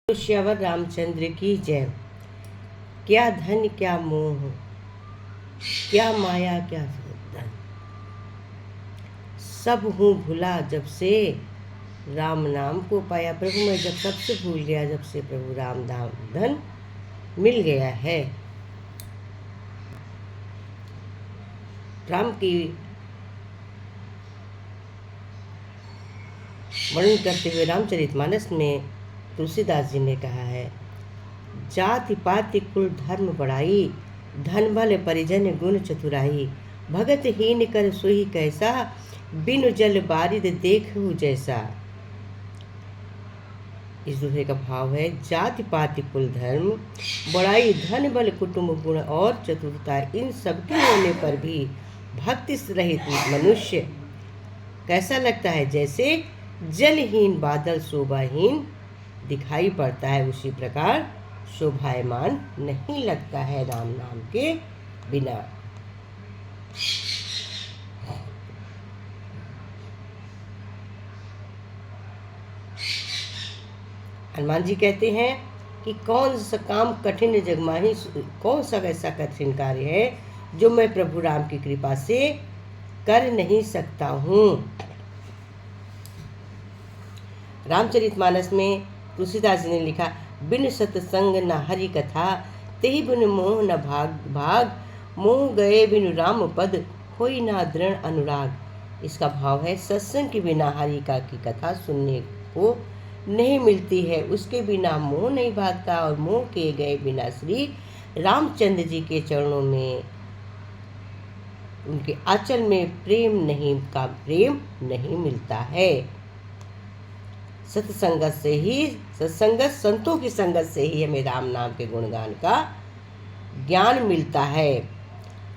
श्यावर रामचंद्र की जय। क्या धन क्या मोह, क्या माया क्या धन, सब हूँ भुला जब से राम नाम को पाया। प्रभु मैं जब सबसे भूल गया, जब से प्रभु राम नाम धन मिल गया है। राम की वर्णन करते हुए रामचरितमानस में तुलसीदास जी ने कहा है, जाति पाति कुल धर्म बड़ाई, धन बल परिजन गुण चतुराई, भगत हीन कर सोई कैसा, बिनु जल बारिद देखहु जैसा। इस दूसरे का भाव है, जाति पाति कुल धर्म बड़ाई, धन बल कुटुंब गुण और चतुरता, इन सबके होने पर भी भक्ति रहित मनुष्य कैसा लगता है, जैसे जलहीन बादल शोभाहीन दिखाई पड़ता है, उसी प्रकार शोभायमान नहीं लगता है राम नाम के बिना। हनुमान जी कहते हैं कि कौन सा काम कठिन जगमाही, कौन सा ऐसा कठिन कार्य है जो मैं प्रभु राम की कृपा से कर नहीं सकता हूँ। रामचरितमानस में तुलसीदास जी ने लिखा, बिन सत्संग न हरि कथा, तेहि बिन मोह न भाग, मोह गए बिनु राम पद, होई ना दृढ़ अनुराग। इसका भाव है, सत्संग के बिना हरि का की कथा सुनने को नहीं मिलती है, उसके बिना मोह नहीं भागता, और मोह किए गए बिना श्री रामचंद्र जी के चरणों में, उनके आंचल में प्रेम नहीं मिलता है। सत्संगत से ही, सत्संगत संतों की संगत से ही हमें राम नाम के गुणगान का ज्ञान मिलता है।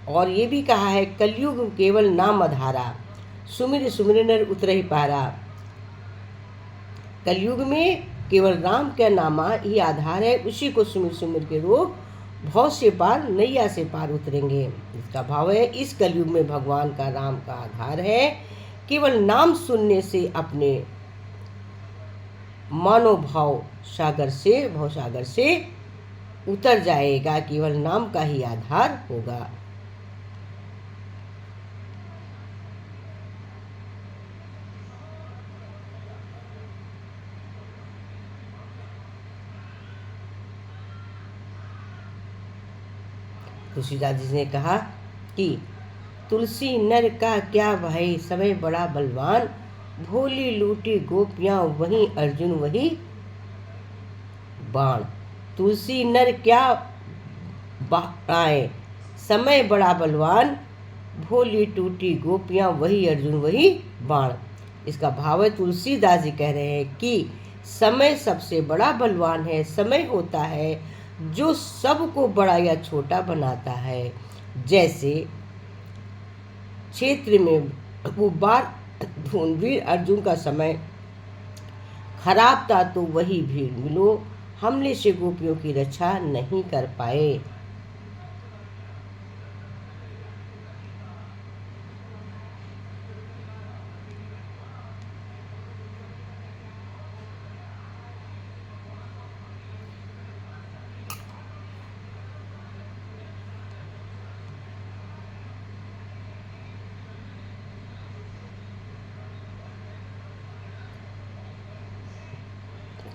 और ये भी कहा है, कलयुग केवल नाम आधारा, सुमिर सुमिर नर उतरहि पारा। कलयुग में केवल राम का नामा ही आधार है, उसी को सुमिर सुमिर के लोग भव से पार, नैया से पार उतरेंगे। इसका भाव है, इस कलयुग में भगवान का राम का आधार है। केवल नाम सुनने से अपने मानो भव सागर से उतर जाएगा, केवल नाम का ही आधार होगा। तुलसीदास जी ने कहा कि तुलसी नर का क्या भाई, समय बड़ा बलवान, भोली लूटी गोपियां वहीं अर्जुन वही बाण। तुलसी नर क्या आए, समय बड़ा बलवान, भोली टूटी गोपियां वही अर्जुन वही बाण। इसका भाव है, तुलसीदास जी कह रहे हैं कि समय सबसे बड़ा बलवान है। समय होता है जो सबको बड़ा या छोटा बनाता है। जैसे क्षेत्र में वो बार वीर अर्जुन का समय खराब था, तो वही भीड़ मिलो हमले से गोपियों की रक्षा नहीं कर पाए।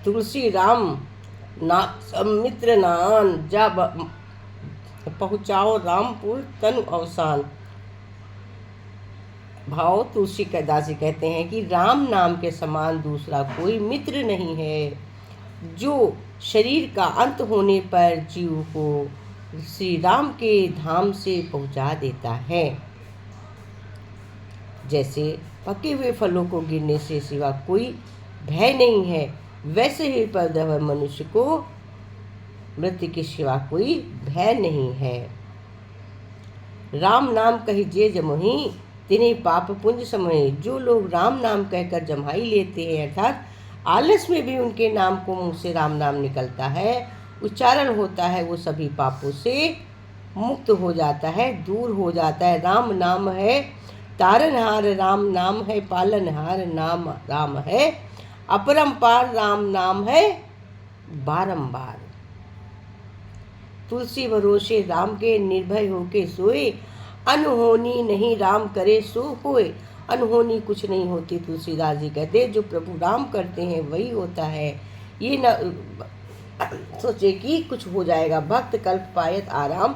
तुलसी राम ना मित्र नान, जा पहुँचाओ रामपुर तनु अवसान। भाव तुलसी दास जी कहते हैं कि राम नाम के समान दूसरा कोई मित्र नहीं है, जो शरीर का अंत होने पर जीव को श्री राम के धाम से पहुंचा देता है। जैसे पके हुए फलों को गिरने से सिवा कोई भय नहीं है, वैसे ही पर मनुष्य को मृत्यु के सिवा कोई भय नहीं है। राम नाम कही जे जमोही, तिन्हें पाप पुंज समोही। जो लोग राम नाम कहकर जमाई लेते हैं, अर्थात आलस में भी उनके नाम को मुंह से राम नाम निकलता है, उच्चारण होता है, वो सभी पापों से मुक्त हो जाता है, दूर हो जाता है। राम नाम है तारनहार, राम नाम है पालनहार, नाम राम है अपरंपार, राम नाम है बारंबार। तुलसी भरोसे राम के निर्भय होके सोए, अनहोनी नहीं राम करे सो होए। अनहोनी कुछ नहीं होती, तुलसीदास जी कहते जो प्रभु राम करते हैं वही होता है। ये न सोचे कि कुछ हो जाएगा। भक्त कल्प पायत आराम,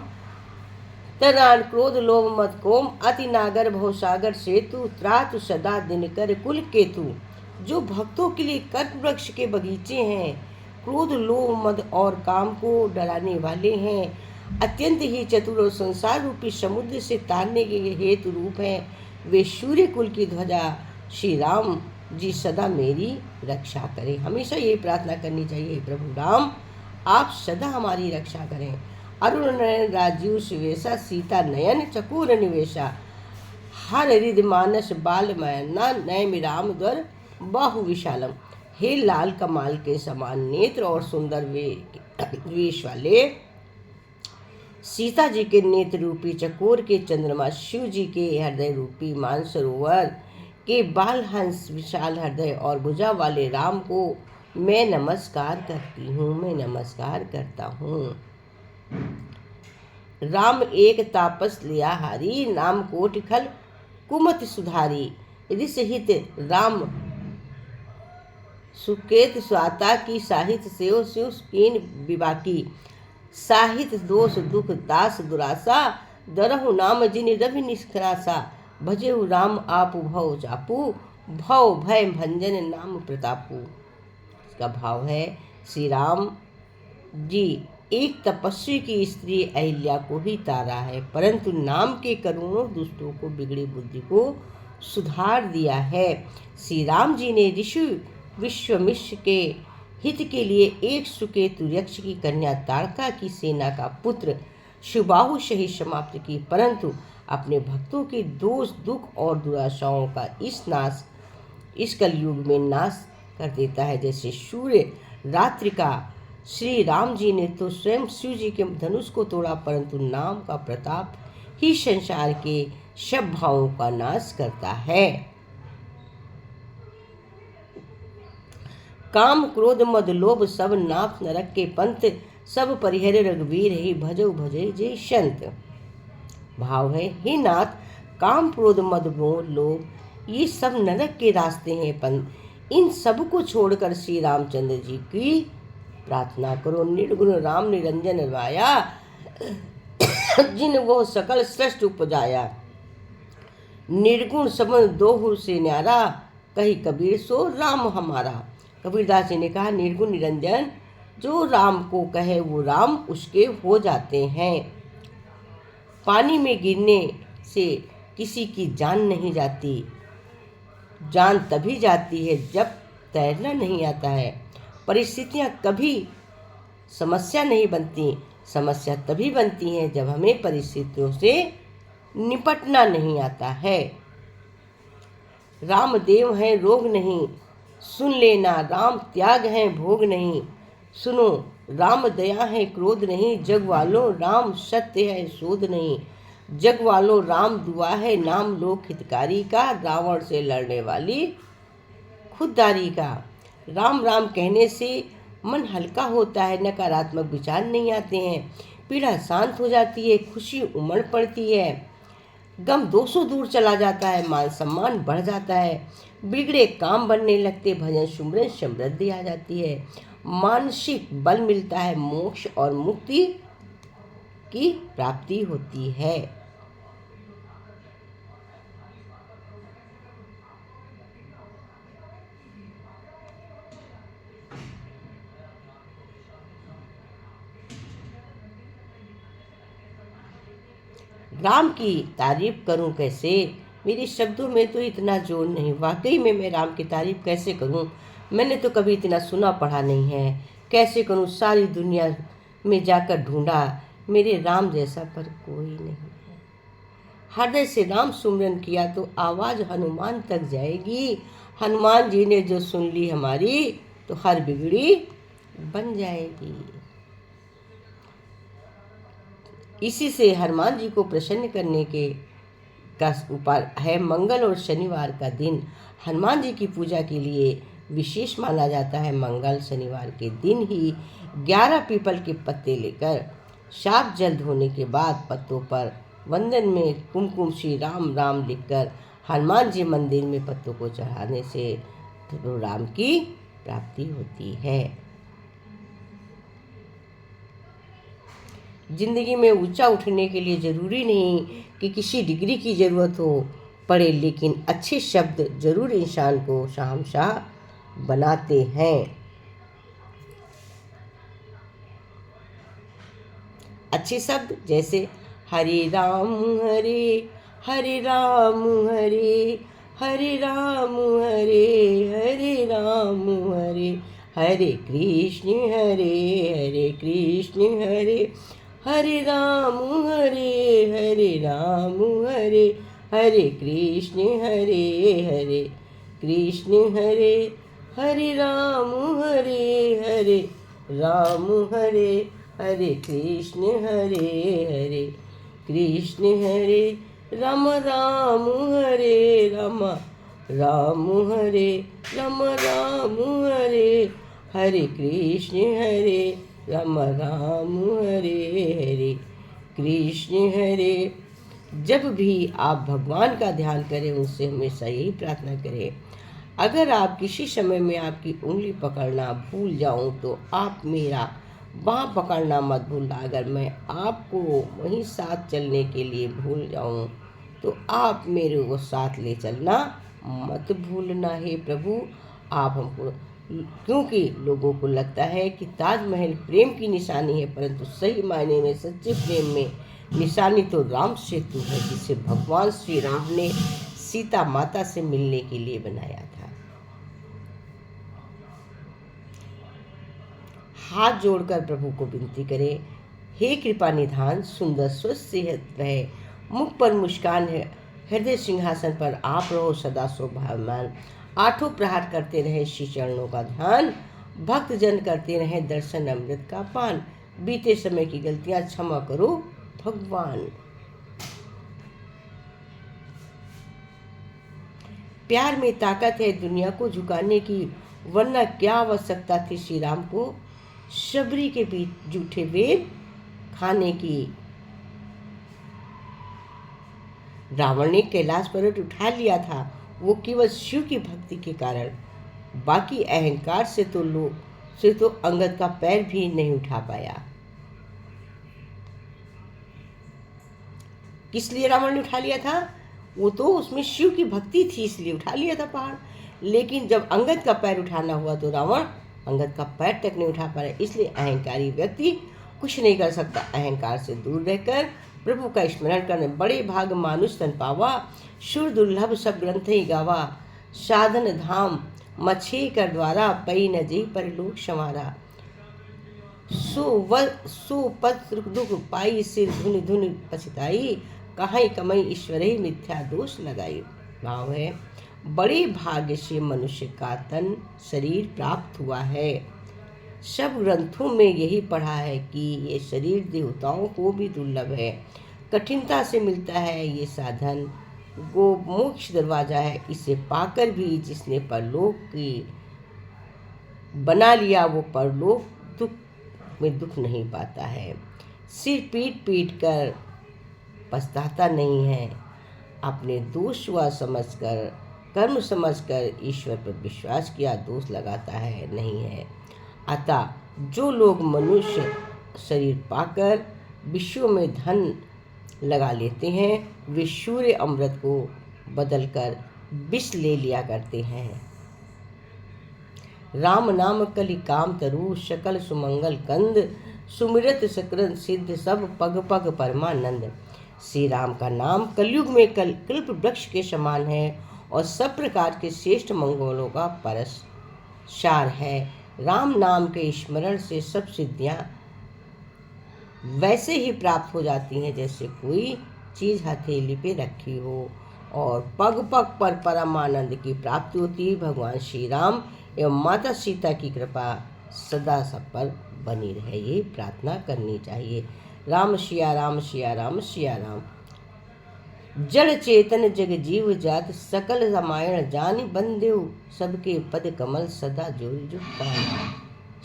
तरान क्रोध लोभ मत कोम, अति नागर भवसागर सेतु, त्रातु सदा दिनकर कुल केतु। जो भक्तों के लिए कल्प वृक्ष के बगीचे हैं, क्रोध लोभ मद और काम को डराने वाले हैं, अत्यंत ही चतुर और संसार रूपी समुद्र से तारने के हेतु रूप हैं, वे सूर्य कुल की ध्वजा श्री राम जी सदा मेरी रक्षा करें। हमेशा ये प्रार्थना करनी चाहिए, प्रभु राम आप सदा हमारी रक्षा करें। अरुण नयन राजीव शिवेशा, सीता नयन चकोर निवेशा, हर हृदय मानस बाल मयना, नयन राम द्वर बाहु विशालम। हे लाल कमाल के समान नेत्र और सुंदर वेश वाले, सीता जी के नेत्र रूपी चकोर के चंद्रमा, शिव जी के हृदय रूपी मानसरोवर के बाल हंस विशाल हृदय और भुजा वाले राम को मैं नमस्कार करती हूँ, मैं नमस्कार करता हूँ। राम एक तापस लिया हारी, नाम कोटि खल कुमति सुधारी। ऋषहित राम सुकेत स्वाता की, साहित्य सेव शिव कीन विबाकी। साहित्य दोष दुख दास दुरासा, दरहु नाम जिन रवि निष्करासा। भजेहु राम आपु भव जापू, भव भय भंजन नाम प्रतापू। इसका भाव है, श्री राम जी एक तपस्वी की स्त्री अहिल्या को ही तारा है, परंतु नाम के करुणों दुष्टों को बिगड़ी बुद्धि को सुधार दिया है। श्री राम जी ने ऋषि विश्वमिश्र के हित के लिए एक सुकेतु यक्ष की कन्या ताड़का की सेना का पुत्र सुबाहु सहित समाप्त की, परंतु अपने भक्तों के दोष दुख और दुराशाओं का इस कलयुग में नाश कर देता है। जैसे सूर्य रात्रि का, श्री राम जी ने तो स्वयं शिव जी के धनुष को तोड़ा, परंतु नाम का प्रताप ही संसार के सब भावों का नाश करता है। काम क्रोध मद लोभ सब नाथ नरक के पंथ, सब परिहर रघुवीर ही भजो भजे जय संत। भाव है, हे नाथ, काम क्रोध मद मोह लोभ ये सब नरक के रास्ते हैं पंथ, इन सब को छोड़कर श्री रामचंद्र जी की प्रार्थना करो। निर्गुण राम निरंजन राया, जिन वो सकल सृष्टि उपजाया। निर्गुण सबन दोहु से न्यारा, कही कबीर सो राम हमारा। कबीरदास जी ने कहा, निर्गुण निरंजन जो राम को कहे वो राम उसके हो जाते हैं। पानी में गिरने से किसी की जान नहीं जाती, जान तभी जाती है जब तैरना नहीं आता है। परिस्थितियाँ कभी समस्या नहीं बनती, समस्या तभी बनती हैं जब हमें परिस्थितियों से निपटना नहीं आता है। राम देव है रोग नहीं, सुन लेना राम त्याग है भोग नहीं। सुनो राम दया है क्रोध नहीं, जग वालों राम सत्य है शोध नहीं। जग वालों राम दुआ है नाम लोक हितकारी का, रावण से लड़ने वाली खुददारी का। राम राम कहने से मन हल्का होता है, नकारात्मक विचार नहीं आते हैं, पीड़ा शांत हो जाती है, खुशी उमड़ पड़ती है, गम 200 दूर चला जाता है, मान सम्मान बढ़ जाता है, बिगड़े काम बनने लगते, भजन सुमरन समृद्धि आ जाती है, मानसिक बल मिलता है, मोक्ष और मुक्ति की प्राप्ति होती है। राम की तारीफ करूं कैसे, मेरे शब्दों में तो इतना जोर नहीं। वाकई में मैं राम की तारीफ कैसे करूं, मैंने तो कभी इतना सुना पढ़ा नहीं है। कैसे करूं, सारी दुनिया में जाकर ढूंढा, मेरे राम जैसा पर कोई नहीं है। हृदय से राम सुमरन किया तो आवाज़ हनुमान तक जाएगी। हनुमान जी ने जो सुन ली हमारी तो हर बिगड़ी बन जाएगी। इसी से हनुमान जी को प्रसन्न करने के का उपाय है मंगल और शनिवार का दिन हनुमान जी की पूजा के लिए विशेष माना जाता है। मंगल शनिवार के दिन ही 11 पीपल के पत्ते लेकर साफ जल धोने के बाद पत्तों पर वंदन में कुमकुम श्री राम राम लिखकर हनुमान जी मंदिर में पत्तों को चढ़ाने से प्रभु राम की प्राप्ति होती है। जिंदगी में ऊंचा उठने के लिए जरूरी नहीं कि किसी डिग्री की जरूरत हो पड़े, लेकिन अच्छे शब्द जरूर इंसान को शहंशाह बनाते हैं। अच्छे शब्द जैसे हरे राम हरे राम हरे राम हरे राम हरे कृष्ण हरे कृष्ण हरे राम हरे कृष्ण हरे राम हरे कृष्ण हरे राम राम हरे राम हरे कृष्ण राम हरे कृष्ण हरे। जब भी आप भगवान का ध्यान करें उनसे हमेशा यही प्रार्थना करें, अगर आप किसी समय में आपकी उंगली पकड़ना भूल जाऊं तो आप मेरा बाँह पकड़ना मत भूलना। अगर मैं आपको वहीं साथ चलने के लिए भूल जाऊं तो आप मेरे को साथ ले चलना मत भूलना। हे प्रभु, आप हमको, क्योंकि लोगों को लगता है कि ताजमहल प्रेम की निशानी है, परंतु सही मायने में सच्चे प्रेम में निशानी तो राम सेतु है, जिसे भगवान श्री राम ने सीता माता से मिलने के लिए बनाया था। हाथ जोड़कर प्रभु को विनती करें, हे कृपा निधान, सुंदर स्वस्थ सेहत रहे, मुख पर मुस्कान है, हृदय सिंहासन पर आप रहो सदा शोभामान। आठों प्रहार करते रहे श्री चरणों का ध्यान, भक्त जन करते रहे दर्शन अमृत का पान। बीते समय की गलतियां क्षमा करो भगवान। प्यार में ताकत है दुनिया को झुकाने की, वरना क्या आवश्यकता थी श्री राम को शबरी के बीच जूठे वेद खाने की। रावण ने कैलाश पर्वत उठा लिया था, वो केवल शिव की भक्ति के कारण, बाकी अहंकार से तो अंगद का पैर भी नहीं उठा पाया। किस लिए रावण ने उठा लिया था? वो तो उसमें शिव की भक्ति थी इसलिए उठा लिया था पहाड़। लेकिन जब अंगद का पैर उठाना हुआ तो रावण अंगद का पैर तक नहीं उठा पा रहा। इसलिए अहंकारी व्यक्ति कुछ नहीं कर सकता। अहंकार से दूर रहकर प्रभु का स्मरण करने बड़े भाग मानुष तन पावा, सुर दुर्लभ सब ग्रंथ ही गावा, साधन धाम मछे कर द्वारा, पई न जी पर लोक संवारा। सो पत्र दुख पाई, सिर धुन धुन पछताई, कहाई कमई ईश्वर ही मिथ्या दोष लगाई। भाव है, बड़े भाग्य से मनुष्य का तन शरीर प्राप्त हुआ है। सब ग्रंथों में यही पढ़ा है कि ये शरीर देवताओं को भी दुर्लभ है, कठिनता से मिलता है ये साधन, वो मोक्ष दरवाजा है। इसे पाकर भी जिसने परलोक की बना लिया वो परलोक दुख में दुख नहीं पाता है। सिर पीट पीट कर पछताता नहीं है, अपने दोष व समझकर कर्म समझकर ईश्वर पर विश्वास किया दोष लगाता है नहीं है। अतः जो लोग मनुष्य शरीर पाकर विश्व में धन लगा लेते हैं वे सूर्य अमृत को बदलकर विष ले लिया करते हैं। राम नाम कलि काम तरु, सकल सुमंगल कंद, सुमिरत सकरन सिद्ध सब पग पग परमानंद। श्री राम का नाम कलयुग में कल्प वृक्ष के समान है और सब प्रकार के श्रेष्ठ मंगलों का परस सार है। राम नाम के स्मरण से सब सिद्धियां वैसे ही प्राप्त हो जाती हैं जैसे कोई चीज़ हथेली पे रखी हो, और पग पग पर परम आनंद की प्राप्ति होती है। भगवान श्री राम एवं माता सीता की कृपा सदा सब पर बनी रहे, ये प्रार्थना करनी चाहिए। राम सिया राम सिया राम सिया राम। जड़ चेतन जग जीव जात सकल रामायण जानि बंदेव सबके पद कमल सदा जोर जुग पानी।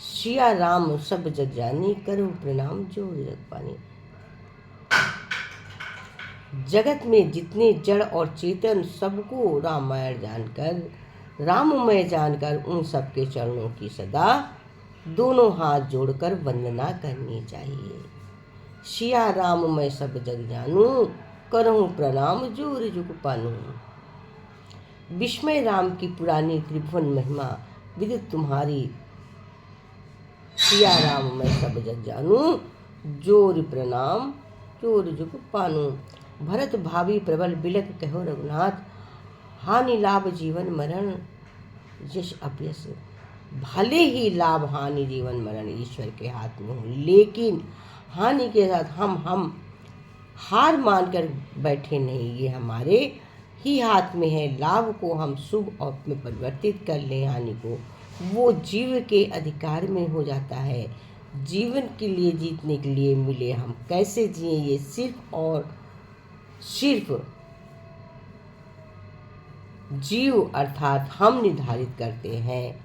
सिया राम सब जग जानी करो प्रणाम जोर जग पानी। जगत में जितने जड़ और चेतन सबको रामायण जानकर राममय जानकर उन सबके चरणों की सदा दोनों हाथ जोड़कर वंदना करनी चाहिए। सिया राम मैं सब जग जानू करहूँ प्रणाम जोर जुग पानू। विस्मय राम की पुरानी त्रिभुवन महिमा विदित तुम्हारी। सिया राम मैं सब जग जानू जोर प्रणाम जोर जुग पानू। भरत भावी प्रबल बिलक कहो रघुनाथ हानि लाभ जीवन मरण यश अपयश। भले ही लाभ हानि जीवन मरण ईश्वर के हाथ में हो, लेकिन हानि के साथ हम हार मानकर बैठे नहीं, ये हमारे ही हाथ में है। लाभ को हम शुभ और में परिवर्तित कर लें, हानि को वो जीव के अधिकार में हो जाता है। जीवन के लिए जीतने के लिए मिले, हम कैसे जिए ये सिर्फ और सिर्फ जीव अर्थात हम निर्धारित करते हैं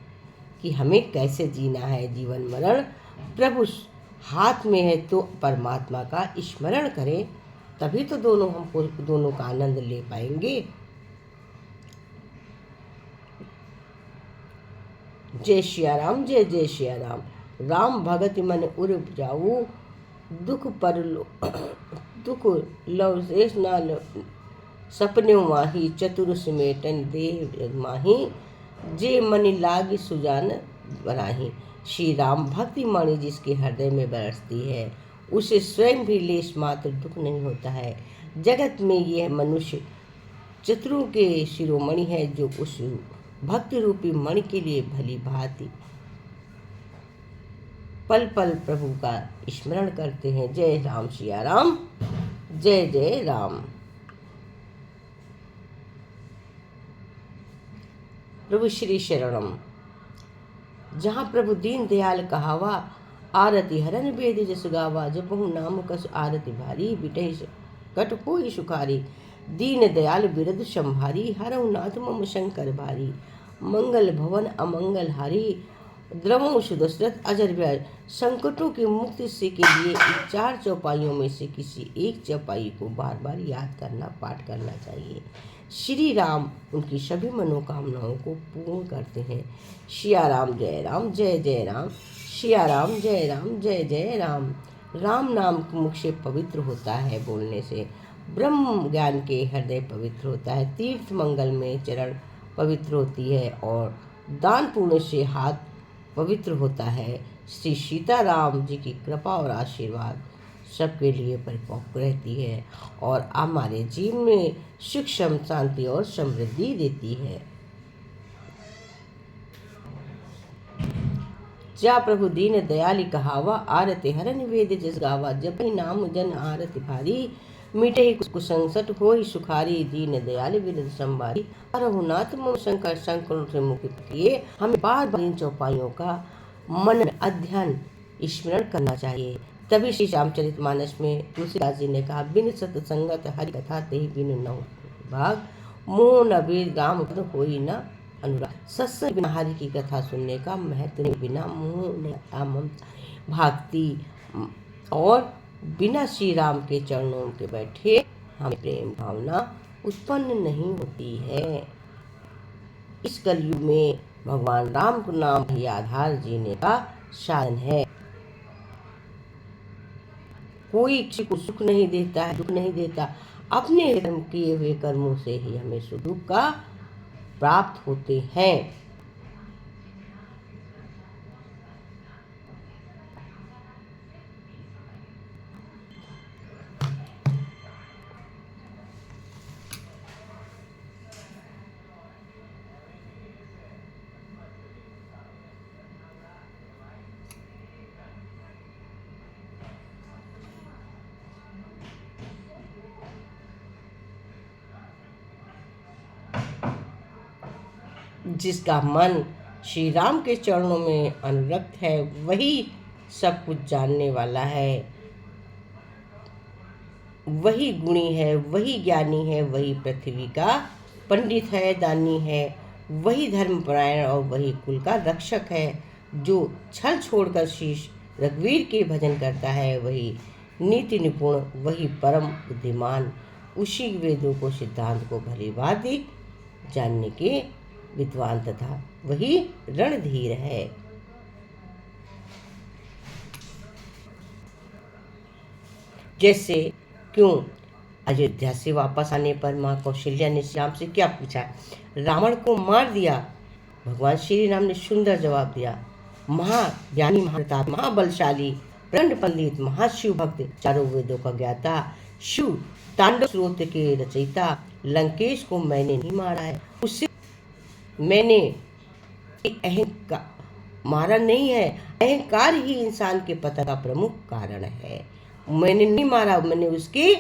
कि हमें कैसे जीना है। जीवन मरण प्रभु हाथ में है, तो परमात्मा का स्मरण करें, तभी तो दोनों का आनंद ले पाएंगे। जय श्री राम जय जय श्री राम। राम भगत मन उर जाऊ दुख पर दुख लव शेष न सपने माही चतुर समेटन देव माही जे मनि लाग सुजान बराही। श्री राम भक्ति मणि जिसके हृदय में बरसती है उसे स्वयं भी लेश मात्र दुख नहीं होता है। जगत में यह मनुष्य चतुरों के शिरोमणि है जो उस भक्ति रूपी मणि के लिए भली भांति पल पल प्रभु का स्मरण करते हैं। जय राम सिया राम जय जय राम। प्रभु श्री शरणम। जहाँ प्रभु दीन दयाल कहावा आरती हरन वेद जस गावा। जपहु नाम कस आरती भारी बिटहि कट होई सुखारी। दीन दयाल बिरद संभारी हरहु नाथ मम शंकर भारी। मंगल भवन अमंगल हारी द्रवों सुदशरथ अजर व्याज। संकटों की मुक्ति से के लिए इन 4 चौपाइयों में से किसी एक चौपाई को बार बार याद करना पाठ करना चाहिए। श्री राम उनकी सभी मनोकामनाओं को पूर्ण करते हैं। सिया राम जय जय राम। सिया राम जय जय राम। राम नाम मुख से पवित्र होता है बोलने से। ब्रह्म ज्ञान के हृदय पवित्र होता है। तीर्थ मंगल में चरण पवित्र होती है और दान पुण्य से हाथ पवित्र होता है। श्री सीताराम जी की कृपा और आशीर्वाद सबके लिए परिपक्व रहती है और हमारे जीवन में सुख शांति और समृद्धि देती है। जा प्रभु दीन दयाली कहावा आरती हरन वेद जस गावा। जपहि नाम जन आरती भारी मिटहि कुसंसट होई सुखारी। दीन दयाल बिरद संभारी हरहु नाथ मम शंकर संकटों से मुक्ति किए। हमें बार बार इन चौपाइयों का मन अध्ययन स्मरण करना चाहिए। तभी श्री रामचरितमानस में तुलसीदास जी ने कहा बिन सतसंगत हरि कथा तेहि बिनु न भाग। मोह न वेद राम पद होई न अनुराग। सत्संग बिना हरि की कथा सुनने का महत्व नहीं, बिना मोह भक्ति और बिना श्री राम के चरणों के बैठे हमें प्रेम भावना उत्पन्न नहीं होती है। इस कलयुग में भगवान राम को नाम ही आधार जीने का साधन है। कोई किसी को सुख नहीं देता है, दुख नहीं देता। अपने कर्म किए हुए कर्मों से ही हमें सुख दुख का प्राप्त होते हैं। जिसका मन श्री राम के चरणों में अनुरक्त है वही सब कुछ जानने वाला है, वही गुणी है, वही ज्ञानी है, वही पृथ्वी का पंडित है, दानी है, वही धर्मपरायण और वही कुल का रक्षक है। जो छल छोड़कर शीश रघुवीर के भजन करता है, वही नीति निपुण, वही परम बुद्धिमान, उसी वेदों को सिद्धांत को भली भांति जानने के विद्वान तथा वही रणधीर है। जैसे क्यों अयोध्या से वापस आने पर माँ कौशल्या ने श्याम से क्या पूछा? रावण को मार दिया। भगवान श्री राम ने सुंदर जवाब दिया, महाज्ञानी, महाप्रताप, महाबलशाली, प्रचंड पंडित, महाशिव भक्त, चारों वेदों का ज्ञाता, शिव तांडव स्रोत के रचयिता, लंकेश को मैंने नहीं मारा है। उससे मैंने अहंकार मारा नहीं है। अहंकार ही इंसान के पतन का प्रमुख कारण है। मैंने नहीं मारा, मैंने उसके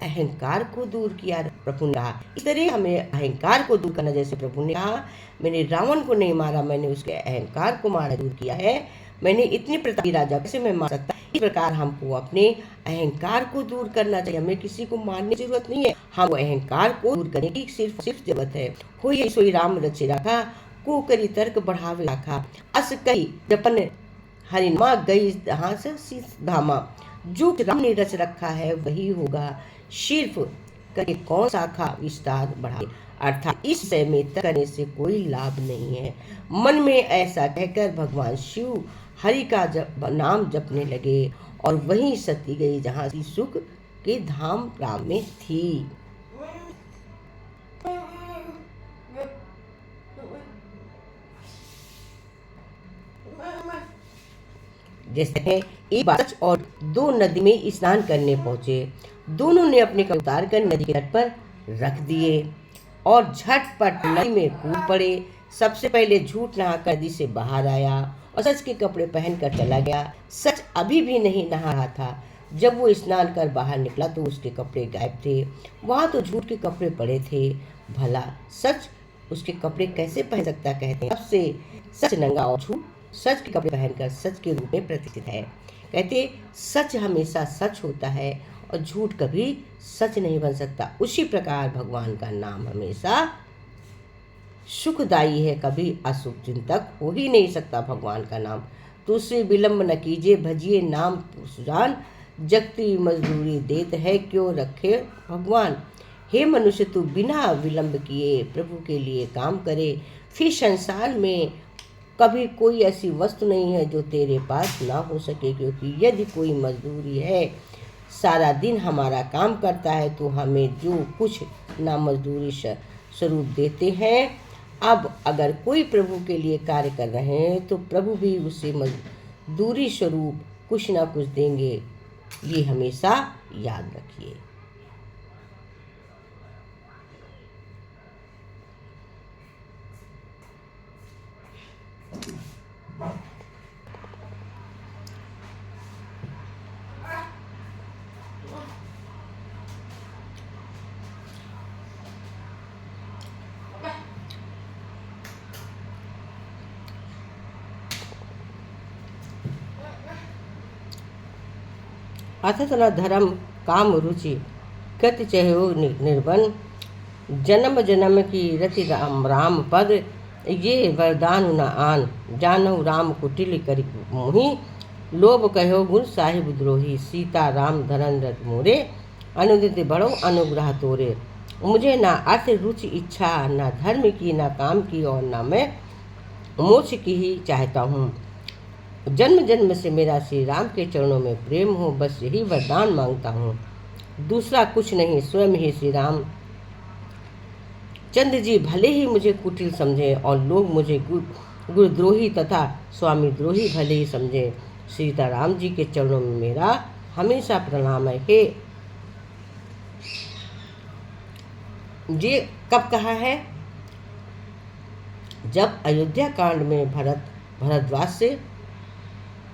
अहंकार को दूर किया। प्रभु ने कहा, इस तरह हमें अहंकार को दूर करना। जैसे प्रभु ने कहा, मैंने रावण को नहीं मारा, मैंने उसके अहंकार को मारा, दूर किया है। मैंने इतने प्रतापी राजा कैसे मैं मार सकता? इस प्रकार हमको अपने अहंकार को दूर करना चाहिए। हमें किसी को मारने की जरूरत नहीं है, हम अहंकार को दूर करने की सिर्फ जरूरत है। हो ये सोई राम रचि राखा, को करी तर्क बढ़ावे लाखा, अस कही जपन हरिनमा गई हास धामा। जो राम ने रच रखा है वही होगा, सिर्फ करे कौन शाखा विस्तार बढ़ाए। अर्थात इस विषय में तर्क करने से कोई लाभ नहीं है। मन में ऐसा कहकर भगवान शिव हरि का नाम जपने लगे और वहीं सती गई जहाँ की सुख के धाम राम में थी। जैसे एक बार सच और दो नदी में स्नान करने पहुंचे। दोनों ने अपने कपड़े उतार कर नदी के तट पर रख दिए और झटपट नदी में कूद पड़े। सबसे पहले झूठ नहाकर नदी से बाहर आया और सच के कपड़े पहनकर चला गया। सच अभी भी नहीं नहा रहा था। जब वो स्नान कर बाहर निकला तो उसके कपड़े गायब थे। वहाँ तो झूठ के कपड़े पड़े थे। भला सच उसके कपड़े कैसे पहन सकता? कहते हैं, तब से सच नंगा और झूठ सच के कपड़े पहनकर सच के रूप में प्रतिष्ठित है। कहते सच हमेशा सच होता है और झूठ कभी सच नहीं बन सकता। उसी प्रकार भगवान का नाम हमेशा सुखदायी है, कभी अशुभ चिंतक हो ही नहीं सकता भगवान का नाम। तो उससे विलंब न कीजिए, भजिए नाम सुजान, जगती मजदूरी देत है क्यों रखे भगवान। हे मनुष्य, तू बिना विलंब किए प्रभु के लिए काम करे। फिर संसार में कभी कोई ऐसी वस्तु नहीं है जो तेरे पास ना हो सके, क्योंकि यदि कोई मजदूरी है सारा दिन हमारा काम करता है तो हमें जो कुछ ना मजदूरी स्वरूप देते हैं, अब अगर कोई प्रभु के लिए कार्य कर रहे हैं तो प्रभु भी उसे मजदूरी स्वरूप कुछ ना कुछ देंगे। ये हमेशा याद रखिए। अथतन धर्म काम रुचि कृत चहो निर्बन, जन्म जन्म की रति राम राम पद, ये वरदान न आन, जानहु राम कुटिल करि मोहि, लोभ कहो गुण साहिब द्रोही, सीता राम धरन रत मोरे, अनुदित बढ़ो अनुग्रह तोरे। मुझे ना अर्थ रुचि इच्छा, ना धर्म की, ना काम की, और ना मैं मोक्ष की ही चाहता हूँ। जन्म जन्म से मेरा श्री राम के चरणों में प्रेम हो, बस यही वरदान मांगता हूँ, दूसरा कुछ नहीं। स्वयं ही श्री राम चंद्र जी भले ही मुझे कुटिल समझे और लोग मुझे गुरुद्रोही तथा स्वामी द्रोही भले ही समझे, सीता राम जी के चरणों में मेरा हमेशा प्रणाम है। हे ये कब कहा है? जब अयोध्या कांड में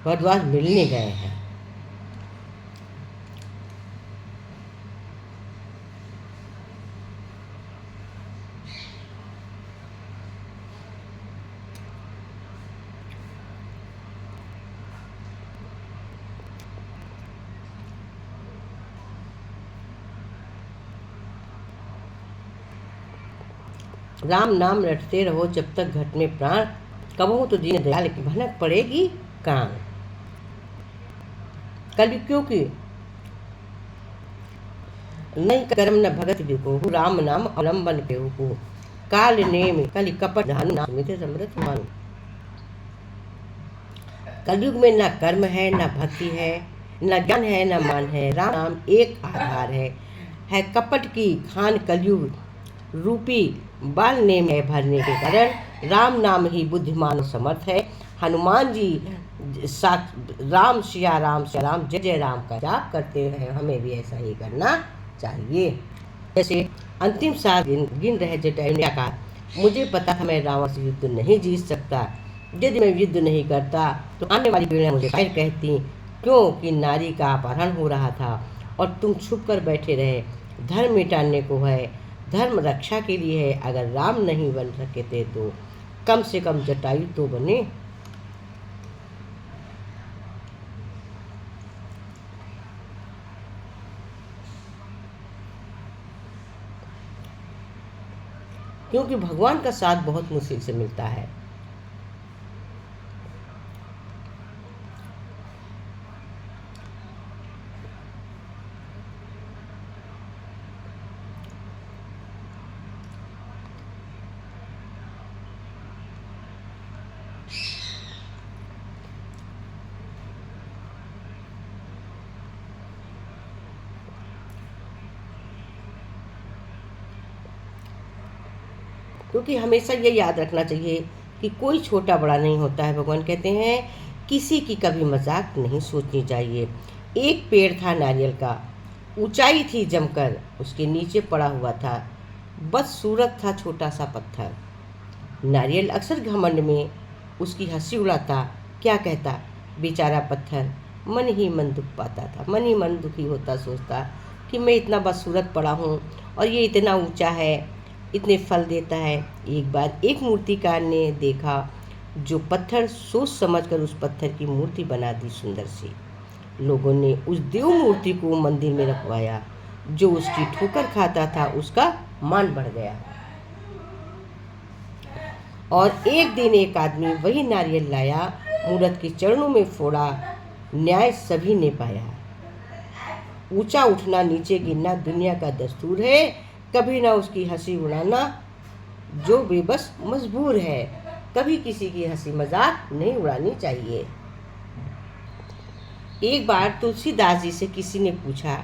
भरद्वाज मिलने गए हैं। राम नाम रटते रहो जब तक घट में प्राण, कबहू तो दीन दयाल की भनक पड़ेगी कान। कलयुग क्योंकि नहीं कर्म न भगत बिकोहु, राम नाम अवलंबन केहू। काल नेम कलि कपट धानु, नाम सुमित समृत मानु। कलयुग में न कर्म है, न भक्ति है, न ज्ञान है, न मान है। राम नाम एक आधार है कपट की खान कलयुग रूपी बाल नेम है भरने के कारण। राम नाम ही बुद्धिमान समर्थ है। हनुमान जी राम सिया राम जय जय राम का जाप करते हैं। हमें भी ऐसा ही करना चाहिए। जैसे अंतिम सात दिन गिन रहे जटायु ने कहा, मुझे पता था मैं रावण से युद्ध नहीं जीत सकता। यदि मैं युद्ध नहीं करता तो आने वाली पीढ़ियां मुझे कायर कहती, क्योंकि नारी का अपहरण हो रहा था और तुम छुप कर बैठे रहे। धर्म मिटाने को है, धर्म रक्षा के लिए है। अगर राम नहीं बन सके थे तो कम से कम जटायु तो बने। क्योंकि भगवान का साथ बहुत मुश्किल से मिलता है। क्योंकि हमेशा ये याद रखना चाहिए कि कोई छोटा बड़ा नहीं होता है। भगवान कहते हैं किसी की कभी मजाक नहीं सोचनी चाहिए। एक पेड़ था नारियल का, ऊंचाई थी जमकर, उसके नीचे पड़ा हुआ था बस सूरत था छोटा सा पत्थर। नारियल अक्सर घमंड में उसकी हंसी उड़ाता, क्या कहता बेचारा पत्थर, मन ही मन दुख पाता था। मन ही मन दुखी होता, सोचता कि मैं इतना बदसूरत पड़ा हूँ और ये इतना ऊंचा है, इतने फल देता है। एक बार एक मूर्तिकार ने देखा जो पत्थर सोच समझकर उस पत्थर की मूर्ति बना दी सुंदर सी। लोगों ने उस देव मूर्ति को मंदिर में रखवाया। जो उसकी ठोकर खाता था उसका मान बढ़ गया। और एक दिन एक आदमी वही नारियल लाया, मूर्त के चरणों में फोड़ा, न्याय सभी ने पाया। ऊंचा उठना नीचे गिरना दुनिया का दस्तूर है, कभी ना उसकी हंसी उड़ाना जो बेबस मजबूर है। कभी किसी की हंसी मजाक नहीं उड़ानी चाहिए। एक बार तुलसीदास जी से किसी ने पूछा,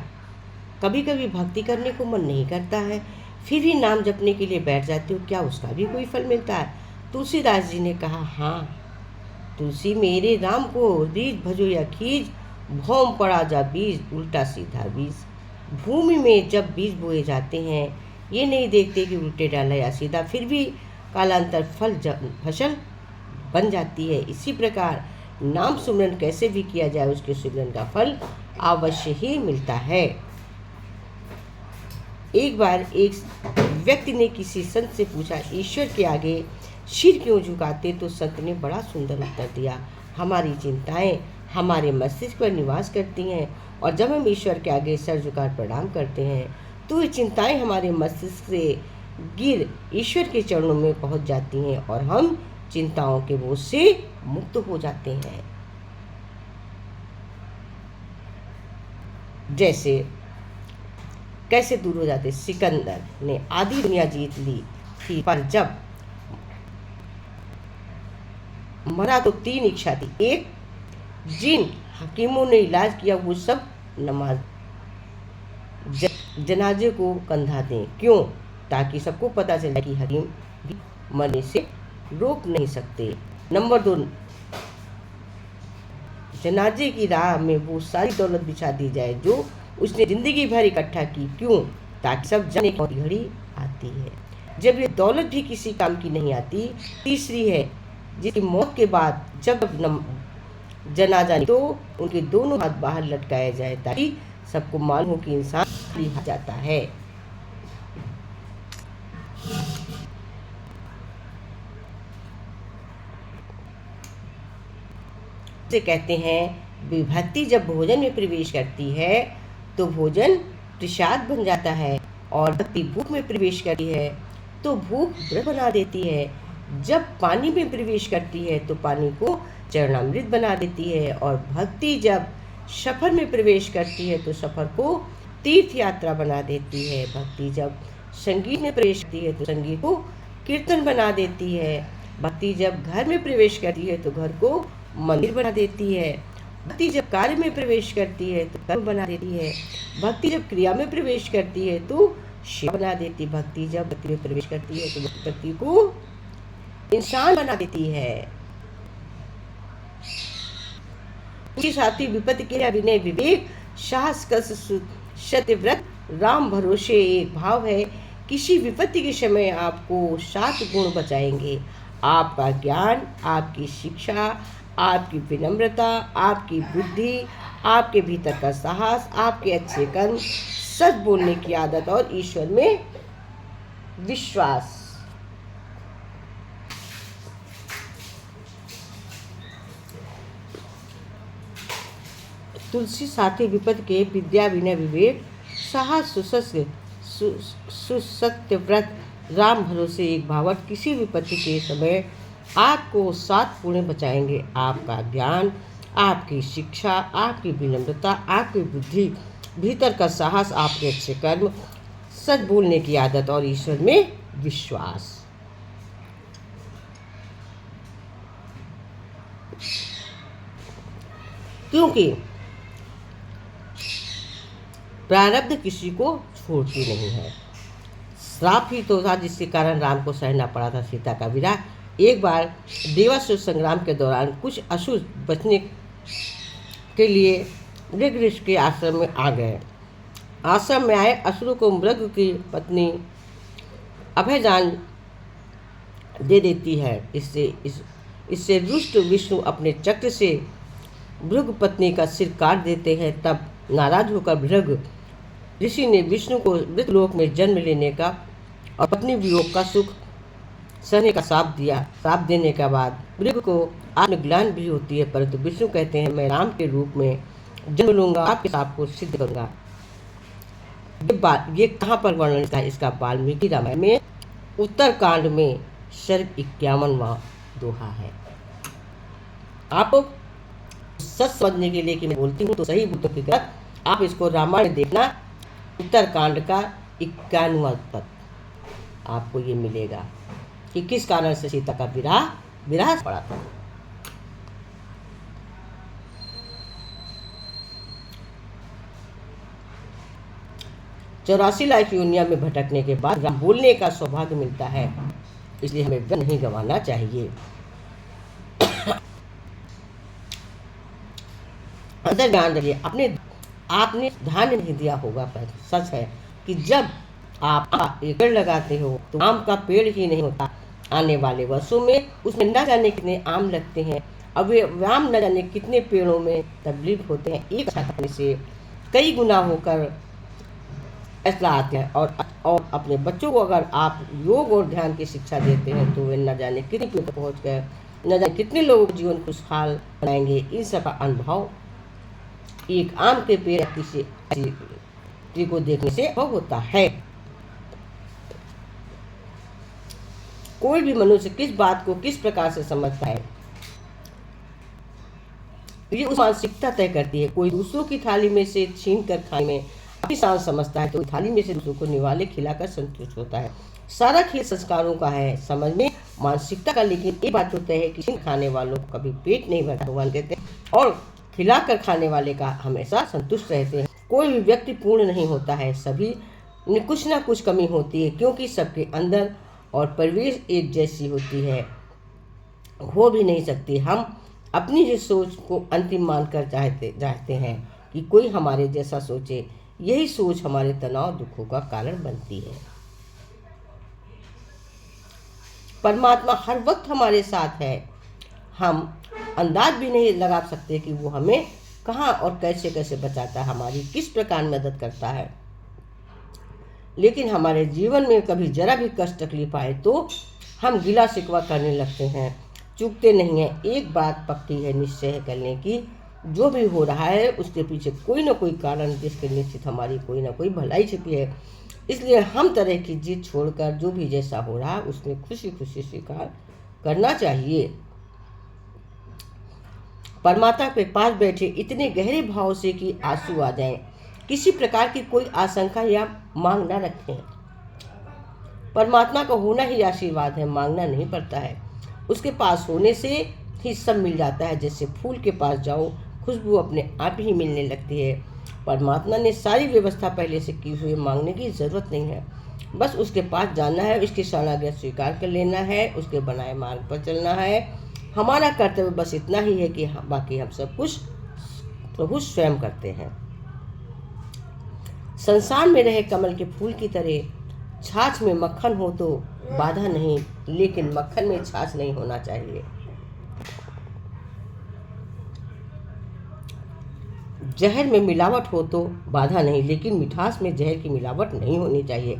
कभी कभी भक्ति करने को मन नहीं करता है, फिर भी नाम जपने के लिए बैठ जाते हो, क्या उसका भी कोई फल मिलता है? तुलसीदास जी ने कहा, हाँ, तुलसी मेरे राम को रीझ भजो या खींच, भौम पड़ा जा बीज उल्टा सीधा बीज। भूमि में जब बीज बोए जाते हैं ये नहीं देखते कि उल्टे डाला या सीधा, फिर भी कालांतर फसल बन जाती है। इसी प्रकार नाम सुमरन कैसे भी किया जाए उसके सुमरन का फल अवश्य ही मिलता है। एक बार एक व्यक्ति ने किसी संत से पूछा, ईश्वर के आगे सिर क्यों झुकाते? तो संत ने बड़ा सुंदर उत्तर दिया, हमारी चिंताएं हमारे मस्तिष्क पर निवास करती हैं और जब हम ईश्वर के आगे सर झुकाकर प्रणाम करते हैं तो ये चिंताएं हमारे मस्तिष्क से गिर ईश्वर के चरणों में पहुंच जाती हैं और हम चिंताओं के बोझ से मुक्त हो जाते हैं। जैसे कैसे दूर हो जाते? सिकंदर ने आधी दुनिया जीत ली थी, पर जब मरा तो 3 इच्छा थी। एक, जिन हकीमों ने इलाज किया वो सब नमाज जनाजे को कंधा दें। क्यों? ताकि सबको पता चले कि हकीम भी मरने से रोक नहीं सकते। नंबर 2, जनाजे की राह में वो सारी दौलत बिछा दी जाए जो उसने जिंदगी भर इकट्ठा की। क्यों? ताकि सब जाने की घड़ी आती है जब ये दौलत भी किसी काम की नहीं आती। तीसरी है, जिसकी मौत के बाद जब जनाजा तो उनके दोनों हाथ बाहर लटकाए जाए ताकि सबको मालूम हो कि इंसान खाली जाता है। से कहते हैं विभक्ति जब भोजन में प्रवेश करती है तो भोजन प्रसाद बन जाता है और भक्ति भूख में प्रवेश करती है तो भूख व्रत बना देती है। जब पानी में प्रवेश करती है तो पानी को चरणामृत बना देती है, और भक्ति जब सफर में प्रवेश करती है तो सफर को तीर्थ यात्रा बना देती है। भक्ति जब संगीत में प्रवेश करती है तो संगीत को कीर्तन बना देती है। भक्ति जब घर में प्रवेश करती है तो घर को मंदिर बना देती है। भक्ति जब कार्य में प्रवेश करती है तो कर्म बना देती है। भक्ति जब क्रिया में प्रवेश करती है तो सेवा बना देती है। भक्ति जब भक्ति में प्रवेश करती है तो व्यक्ति को इंसान बना देती है। उसके साथी विपत्ति के विनय विवेक साहस कस सत्यव्रत राम भरोसे एक भाव है। किसी विपत्ति के समय आपको 7 गुण बचाएंगे: आपका ज्ञान, आपकी शिक्षा, आपकी विनम्रता, आपकी बुद्धि, आपके भीतर का साहस, आपके अच्छे कर्म, सच बोलने की आदत और ईश्वर में विश्वास। तुलसी साथी विपद के विद्या विनय विवेक साहस सुसत्य व्रत राम भरोसे एक भावट किसी विपत्ति के समय आपको 7 पुण्य बचाएंगे: आपका ज्ञान, आपकी शिक्षा, आपकी विनम्रता, आपकी बुद्धि, भीतर का साहस, आपके अच्छे कर्म, सच बोलने की आदत और ईश्वर में विश्वास। क्योंकि प्रारब्ध किसी को छोड़ती नहीं है। श्राप ही तो था जिसके कारण राम को सहना पड़ा था सीता का विरह। एक बार देवासुर संग्राम के दौरान कुछ असुर बचने के लिए मृग ऋषि के आश्रम में आ गए। आश्रम में आए असुरों को मृग की पत्नी अभयदान दे देती है। इससे रुष्ट विष्णु अपने चक्र से भृग पत्नी का सिर काट देते हैं। तब नाराज होकर भृग ऋषि ने विष्णु को मृतलोक में जन्म लेने का और पत्नी वियोग का सुख सहने का श्राप दिया। श्राप देने के बाद भृग को आत्मग्लानि भी होती है, परंतु विष्णु कहते हैं मैं राम के रूप में जन्म लूंगा, आपके श्राप को सिद्ध करूंगा। ये कहाँ पर वर्णन था? इसका वाल्मीकि रामायण में उत्तरकांड में सर्ग 51वां दोहा है। आप सच समझने के लिए कि मैं बोलती हूँ तो सही बुद्धों की तरह आप इसको रामायण देखना। उत्तरकांड का 51वां पद आपको ये मिलेगा कि किस कारण से सीता का विरह पड़ा था। चौरासी लाख योनिया में भटकने के बाद राम बोलने का सौभाग्य मिलता है, इसलिए हमें वह नहीं गंवाना चाहिए। अंदर ध्यान रखिए, आपने ध्यान नहीं दिया होगा, पर सच है कि जब आप एक पेड़ लगाते हो तो आम का पेड़ ही नहीं होता। आने वाले वर्षों में उसमें न जाने कितने आम लगते हैं, अब वे आम न जाने कितने पेड़ों में तब्दील होते हैं। एक साथ से कई गुना होकर फैसला आते हैं। और अपने बच्चों को अगर आप योग और ध्यान की शिक्षा देते हैं तो वे न जाने कितनी पेड़ तक पहुँच गए, न जाने कितने लोगों के जीवन खुशहाल बनाएंगे। इन सब का अनुभव एक आम के पेड़ किसी को देखने से अनुभव होता है। कोई भी मनुष्य किस बात को किस प्रकार से समझता है, ये उस मानसिकता तय करती है। कोई दूसरों की थाली में से छीन कर खाने में अपनी सांस समझता है, तो थाली में से दूसरों को निवाले खिलाकर संतुष्ट होता है। सारा खेल संस्कारों का है, समझ में, मानसिकता का। लेकिन एक बात होता है कि छीन खाने वालों को कभी पेट नहीं भरता, भगवान कहते हैं, और खिलाकर खाने वाले का हमेशा संतुष्ट रहते हैं। कोई भी व्यक्ति पूर्ण नहीं होता है, सभी में कुछ ना कुछ कमी होती है, क्योंकि सबके अंदर और परिवेश एक जैसी होती है, हो भी नहीं सकती। हम अपनी जो सोच को अंतिम मानकर चाहते हैं कि कोई हमारे जैसा सोचे, यही सोच हमारे तनाव दुखों का कारण बनती है। परमात्मा हर वक्त हमारे साथ है, हम अंदाज भी नहीं लगा सकते कि वो हमें कहाँ और कैसे कैसे बचाता है, हमारी किस प्रकार मदद करता है। लेकिन हमारे जीवन में कभी जरा भी कष्ट तकलीफ आए तो हम गिला शिकवा करने लगते हैं, चूकते नहीं हैं। एक बात पक्की है, निश्चय है करने की, जो भी हो रहा है उसके पीछे कोई ना कोई कारण, जिसके निश्चित हमारी कोई ना कोई भलाई छिपी है। इसलिए हम तरह की जिद छोड़कर जो भी जैसा हो रहा है उसमें खुशी खुशी स्वीकार करना चाहिए। परमात्मा के पास बैठे इतने गहरे भाव से कि आंसू आ जाएं, किसी प्रकार की कोई आशंका या मांग न रखें। परमात्मा का होना ही आशीर्वाद है, मांगना नहीं पड़ता है। उसके पास होने से ही सब मिल जाता है। जैसे फूल के पास जाओ, खुशबू अपने आप ही मिलने लगती है। परमात्मा ने सारी व्यवस्था पहले से की हुई, मांगने की जरूरत नहीं है। बस उसके पास जाना है, उसकी शरणागति स्वीकार कर लेना है, उसके बनाए मार्ग पर चलना है। हमारा कर्तव्य बस इतना ही है कि बाकी हम सब कुछ प्रभु स्वयं करते हैं। संसार में रहे कमल के फूल की तरह, छाछ में मक्खन हो तो बाधा नहीं, लेकिन मक्खन में छाछ नहीं होना चाहिए। जहर में मिलावट हो तो बाधा नहीं, लेकिन मिठास में जहर की मिलावट नहीं होनी चाहिए।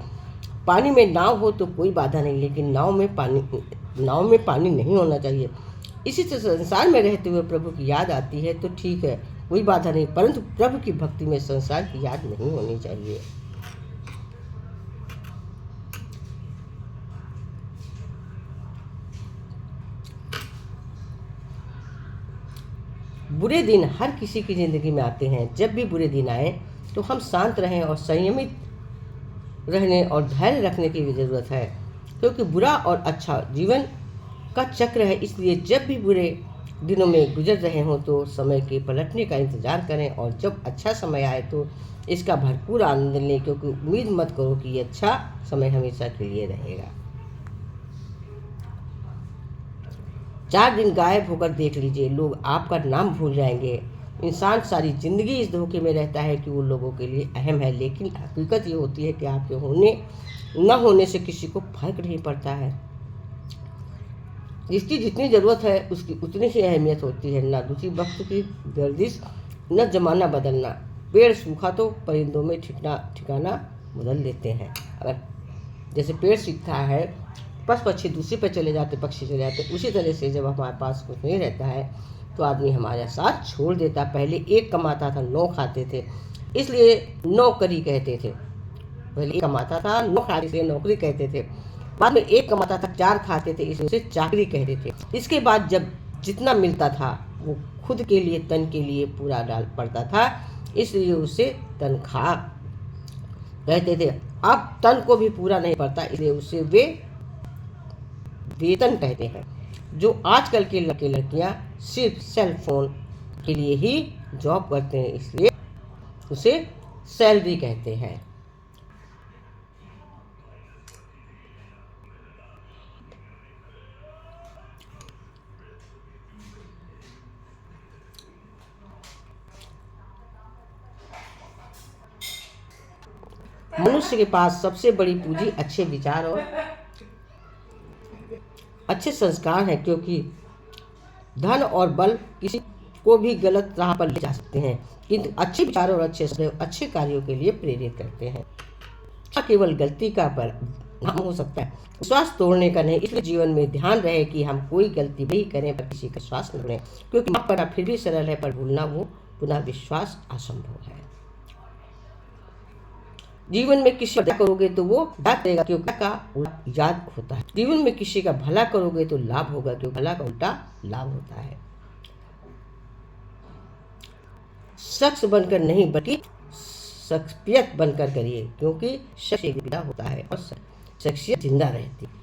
पानी में नाव हो तो कोई बाधा नहीं, लेकिन नाव में पानी नहीं होना चाहिए। इसी तरह संसार में रहते हुए प्रभु की याद आती है तो ठीक है, कोई बाधा नहीं, परंतु प्रभु की भक्ति में संसार की याद नहीं होनी चाहिए। बुरे दिन हर किसी की जिंदगी में आते हैं। जब भी बुरे दिन आए तो हम शांत रहें और संयमित रहने और धैर्य रखने की भी ज़रूरत है, क्योंकि बुरा और अच्छा जीवन का चक्र है। इसलिए जब भी बुरे दिनों में गुजर रहे हों तो समय के पलटने का इंतज़ार करें, और जब अच्छा समय आए तो इसका भरपूर आनंद लें, क्योंकि उम्मीद मत करो कि ये अच्छा समय हमेशा के लिए रहेगा। 4 दिन गायब होकर देख लीजिए, लोग आपका नाम भूल जाएंगे। इंसान सारी जिंदगी इस धोखे में रहता है कि वो लोगों के लिए अहम है, लेकिन हकीकत ये होती है कि आपके होने न होने से किसी को फर्क नहीं पड़ता है। जिसकी जितनी ज़रूरत है उसकी उतनी ही अहमियत होती है। न दूसरी वक्त की गर्दिश, न जमाना बदलना। पेड़ सूखा तो परिंदों में ठिकाना बदल देते हैं। अगर जैसे पेड़ सीखता है, पशु पक्षी दूसरे पर चले जाते, पक्षी चले जाते, उसी तरह से जब हमारे पास कुछ नहीं रहता है तो आदमी हमारा साथ छोड़ देता। पहले एक कमाता था, 9 खाते थे, इसलिए नौकरी कहते थे। पहले एक कमाता था, 9 खाते थे, नौकरी कहते थे। बाद में एक कमाता था, 4 खाते थे, इसलिए उसे चाकरी कहते थे। इसके बाद जब जितना मिलता था वो खुद के लिए, तन के लिए पूरा डाल पड़ता था, इसलिए उसे तनख्वाह कहते थे। अब तन को भी पूरा नहीं पड़ता, इसलिए उसे वे वेतन कहते हैं। जो आजकल के लड़के लड़कियां सिर्फ सेल फोन के लिए ही जॉब करते हैं, इसलिए उसे सैलरी कहते हैं। मनुष्य के पास सबसे बड़ी पूंजी अच्छे विचार और अच्छे संस्कार हैं, क्योंकि धन और बल किसी को भी गलत राह पर ले जा सकते हैं, किंतु अच्छे विचार और अच्छे सदैव अच्छे कार्यों के लिए प्रेरित करते हैं। अच्छा केवल गलती का परिणाम हो सकता है, विश्वास तोड़ने का नहीं। इसलिए जीवन में ध्यान रहे कि हम कोई गलती नहीं करें पर किसी का विश्वास न तोड़ें, क्योंकि माफ करना फिर भी सरल है, पर भूलना वो पुनः विश्वास असंभव है। जीवन में किसी का करोगे तो वो याद करेगा, क्योंकि का उल्टा याद होता है। जीवन में किसी का भला करोगे तो लाभ होगा, क्योंकि भला का उल्टा लाभ होता है। शख्स बनकर नहीं, बल्कि शख्सियत बनकर करिए, क्योंकि शख्स एक विदा होता है और शख्सियत जिंदा रहती है।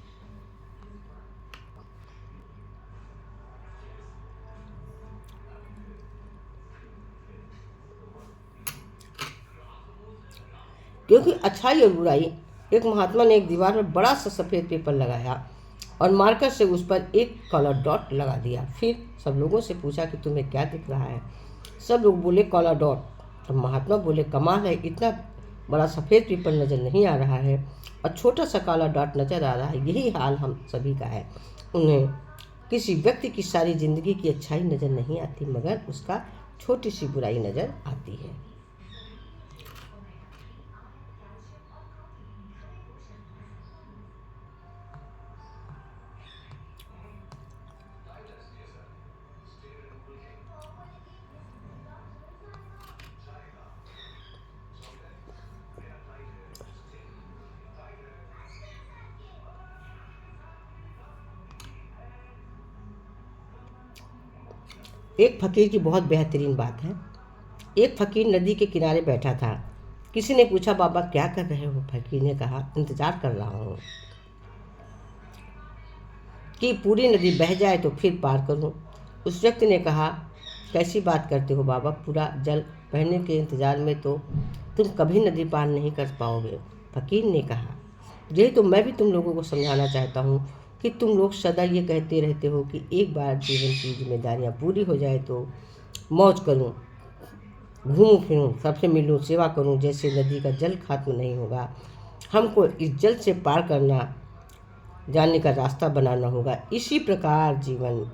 क्योंकि अच्छाई और बुराई, एक महात्मा ने एक दीवार पर बड़ा सा सफ़ेद पेपर लगाया और मार्कर से उस पर एक कलर डॉट लगा दिया। फिर सब लोगों से पूछा कि तुम्हें क्या दिख रहा है। सब लोग बोले कलर डॉट। तो महात्मा बोले कमाल है, इतना बड़ा सफ़ेद पेपर नज़र नहीं आ रहा है और छोटा सा काला डॉट नज़र आ रहा है। यही हाल हम सभी का है। उन्हें किसी व्यक्ति की सारी ज़िंदगी की अच्छाई नज़र नहीं आती, मगर उसका छोटी सी बुराई नज़र आती है। एक फकीर की बहुत बेहतरीन बात है। एक फकीर नदी के किनारे बैठा था। किसी ने पूछा, बाबा क्या कर रहे हो? फकीर ने कहा, इंतजार कर रहा हूँ कि पूरी नदी बह जाए तो फिर पार करूँ। उस व्यक्ति ने कहा, कैसी बात करते हो बाबा, पूरा जल बहने के इंतजार में तो तुम कभी नदी पार नहीं कर पाओगे। फकीर ने कहा, यही तो मैं भी तुम लोगों को समझाना चाहता हूँ कि तुम लोग सदा ये कहते रहते हो कि एक बार जीवन की जिम्मेदारियाँ पूरी हो जाए तो मौज करूँ, घूमूं फिरूं, सबसे मिलूं, सेवा करूं। जैसे नदी का जल खत्म नहीं होगा, हमको इस जल से पार करना जाने का रास्ता बनाना होगा। इसी प्रकार जीवन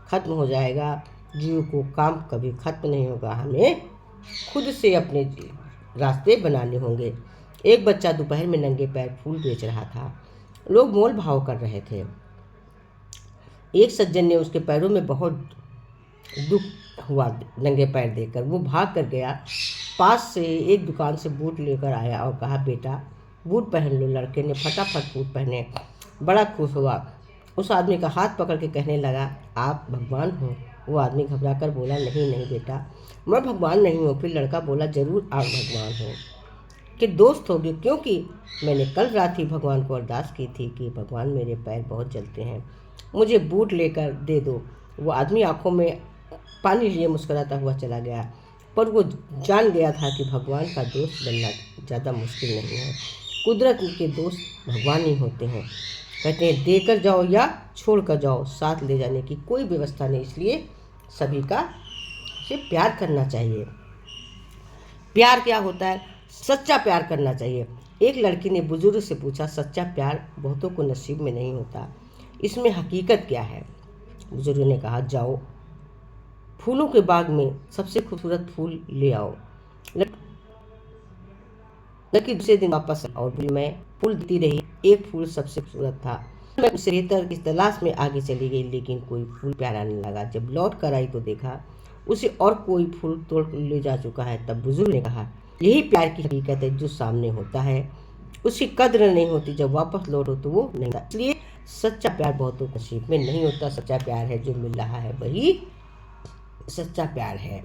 खत्म हो जाएगा, जीव को काम कभी खत्म नहीं होगा, हमें खुद से अपने रास्ते बनाने होंगे। एक बच्चा दोपहर में नंगे पैर फूल बेच रहा था। लोग मोल भाव कर रहे थे। एक सज्जन ने उसके पैरों में बहुत दुख हुआ नंगे पैर देखकर। वो भाग कर गया, पास से एक दुकान से बूट लेकर आया और कहा, बेटा बूट पहन लो। लड़के ने फटाफट बूट पहने, बड़ा खुश हुआ। उस आदमी का हाथ पकड़ के कहने लगा, आप भगवान हो? वो आदमी घबरा कर बोला, नहीं नहीं बेटा, मैं भगवान नहीं हूँ। फिर लड़का बोला, जरूर आप भगवान हो कि दोस्त होगे, क्योंकि मैंने कल रात ही भगवान को अरदास की थी कि भगवान मेरे पैर बहुत जलते हैं, मुझे बूट लेकर दे दो। वो आदमी आंखों में पानी लिए मुस्कुराता हुआ चला गया, पर वो जान गया था कि भगवान का दोस्त बनना ज़्यादा मुश्किल नहीं है। कुदरत के दोस्त भगवान ही होते हैं। कहते हैं, देकर जाओ या छोड़ कर जाओ, साथ ले जाने की कोई व्यवस्था नहीं। इसलिए सभी का से प्यार करना चाहिए। प्यार क्या होता है? सच्चा प्यार करना चाहिए। एक लड़की ने बुजुर्ग से पूछा, सच्चा प्यार बहुतों को नसीब में नहीं होता, इसमें हकीकत क्या है? बुजुर्ग ने कहा, जाओ फूलों के बाग में सबसे खूबसूरत फूल ले आओ। लड़की दूसरे दिन वापस और बोली, मैं फूल देती रही, एक फूल सबसे खूबसूरत था। मैं उससे बेहतर की तलाश में आगे चली गई, लेकिन कोई फूल प्यारा नहीं लगा। जब लौट कर आई तो देखा उसे और कोई फूल तोड़ ले जा चुका है। तब बुजुर्ग ने कहा, यही प्यार की हकीकत है, जो सामने होता है उसकी कद्र नहीं होती, जब वापस लौटो तो वो नहीं होता। इसलिए सच्चा प्यार बहुतों के नसीब में नहीं होता। सच्चा प्यार है जो मिल रहा है, वही सच्चा प्यार है।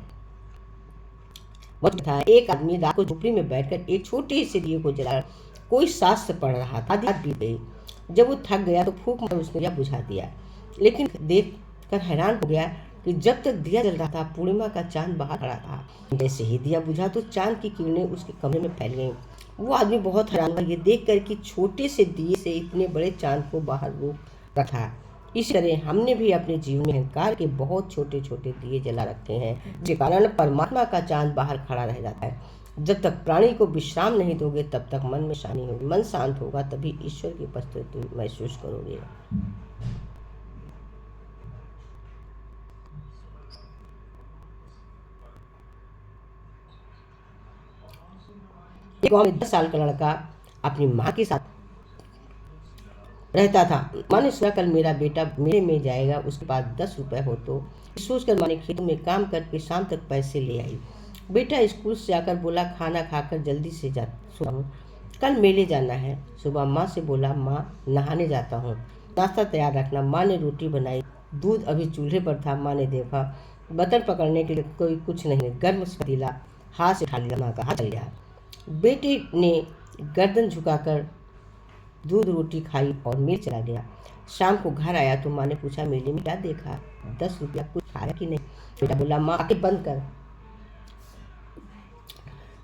था एक आदमी रात को झोपड़ी में बैठकर एक छोटे से दिए को जला कोई शास्त्र पढ़ रहा था। रात बीत गई। जब वो थक गया तो फूंक मार उसने दिया बुझा दिया, लेकिन देख कर हैरान हो गया कि जब तक दिया जल रहा था पूर्णिमा का चांद बाहर खड़ा था। जैसे ही दिया बुझा तो चांद की किरणें उसके कमरे में फैल गईं। वो आदमी बहुत हैरान हुआ ये देख कर कि छोटे से दिए से इतने बड़े चांद को बाहर रोक रखा। इसी तरह हमने भी अपने जीवन में अहंकार के बहुत छोटे छोटे दिए जला रखे हैं, जिसके कारण परमात्मा का चांद बाहर खड़ा रह जाता है। जब तक प्राणी को विश्राम नहीं दोगे तब तक मन में शांति होगी। मन शांत होगा तभी ईश्वर की उपस्थिति महसूस करोगे। एक गांव में 10 साल का लड़का अपनी माँ के साथ रहता था। माँ ने सोचा, कल मेरा बेटा मेले में जाएगा, उसके पास 10 रुपए हो तो सोचकर माँ ने खेतों में काम करके शाम तक पैसे ले आई। बेटा स्कूल से आकर बोला, खाना खाकर जल्दी से जा सोता हूँ, कल मेले जाना है। सुबह माँ से बोला, माँ नहाने जाता हूँ, नाश्ता तैयार रखना। माँ ने रोटी बनाई, दूध अभी चूल्हे पर था। माँ ने देखा बर्तन पकड़ने के लिए कोई कुछ नहीं, गर्म पतीला हाथ से उठा लिया। माँ का हाथ चल गया। बेटे ने गर्दन झुकाकर दूध रोटी खाई और मेल चला गया। शाम को घर आया तो माँ ने पूछा, मेले में क्या देखा? 10 रुपया कुछ खाया कि नहीं? बेटा बोला, माँ आंखें बंद कर,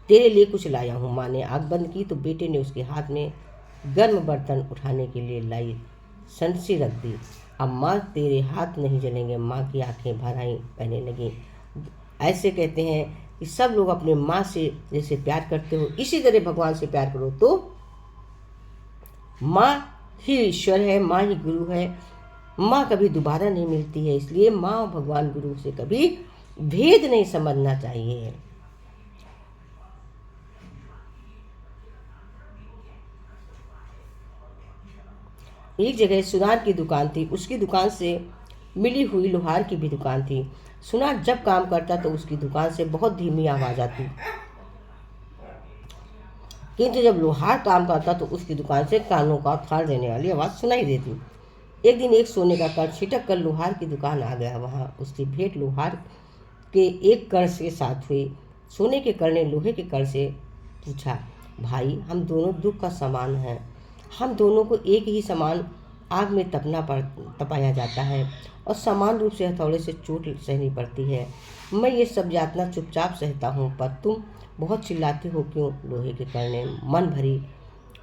तेरे लिए कुछ लाया हूँ। माँ ने आँख बंद की तो बेटे ने उसके हाथ में गर्म बर्तन उठाने के लिए लाई संसी रख दी। अब माँ तेरे हाथ नहीं जलेंगे। माँ की आंखें भर आई, बहने लगी। ऐसे कहते हैं कि सब लोग अपने माँ से जैसे प्यार करते हो, इसी तरह भगवान से प्यार करो तो माँ ही ईश्वर है, माँ ही गुरु है। माँ कभी दोबारा नहीं मिलती है, इसलिए माँ और भगवान गुरु से कभी भेद नहीं समझना चाहिए। एक जगह सुनार की दुकान थी। उसकी दुकान से मिली हुई लोहार की भी दुकान थी। सुनार जब काम करता तो उसकी दुकान से बहुत धीमी आवाज आती, किंतु जब लोहार काम करता तो उसकी दुकान से कानों का फाड़ देने वाली आवाज़ सुनाई देती। एक दिन एक सोने का कड़ छिटक कर लोहार की दुकान आ गया। वहाँ उसकी भेंट लोहार के एक कण के साथ हुई। सोने के कण ने लोहे के कण से पूछा, भाई हम दोनों दुख का समान हैं, हम दोनों को एक ही समान आग में तपाया जाता है और समान रूप से हथौड़े से चोट सहनी पड़ती है। मैं ये सब यातना चुपचाप सहता हूँ, पर तुम बहुत चिल्लाते हो क्यों? लोहे के कण ने मन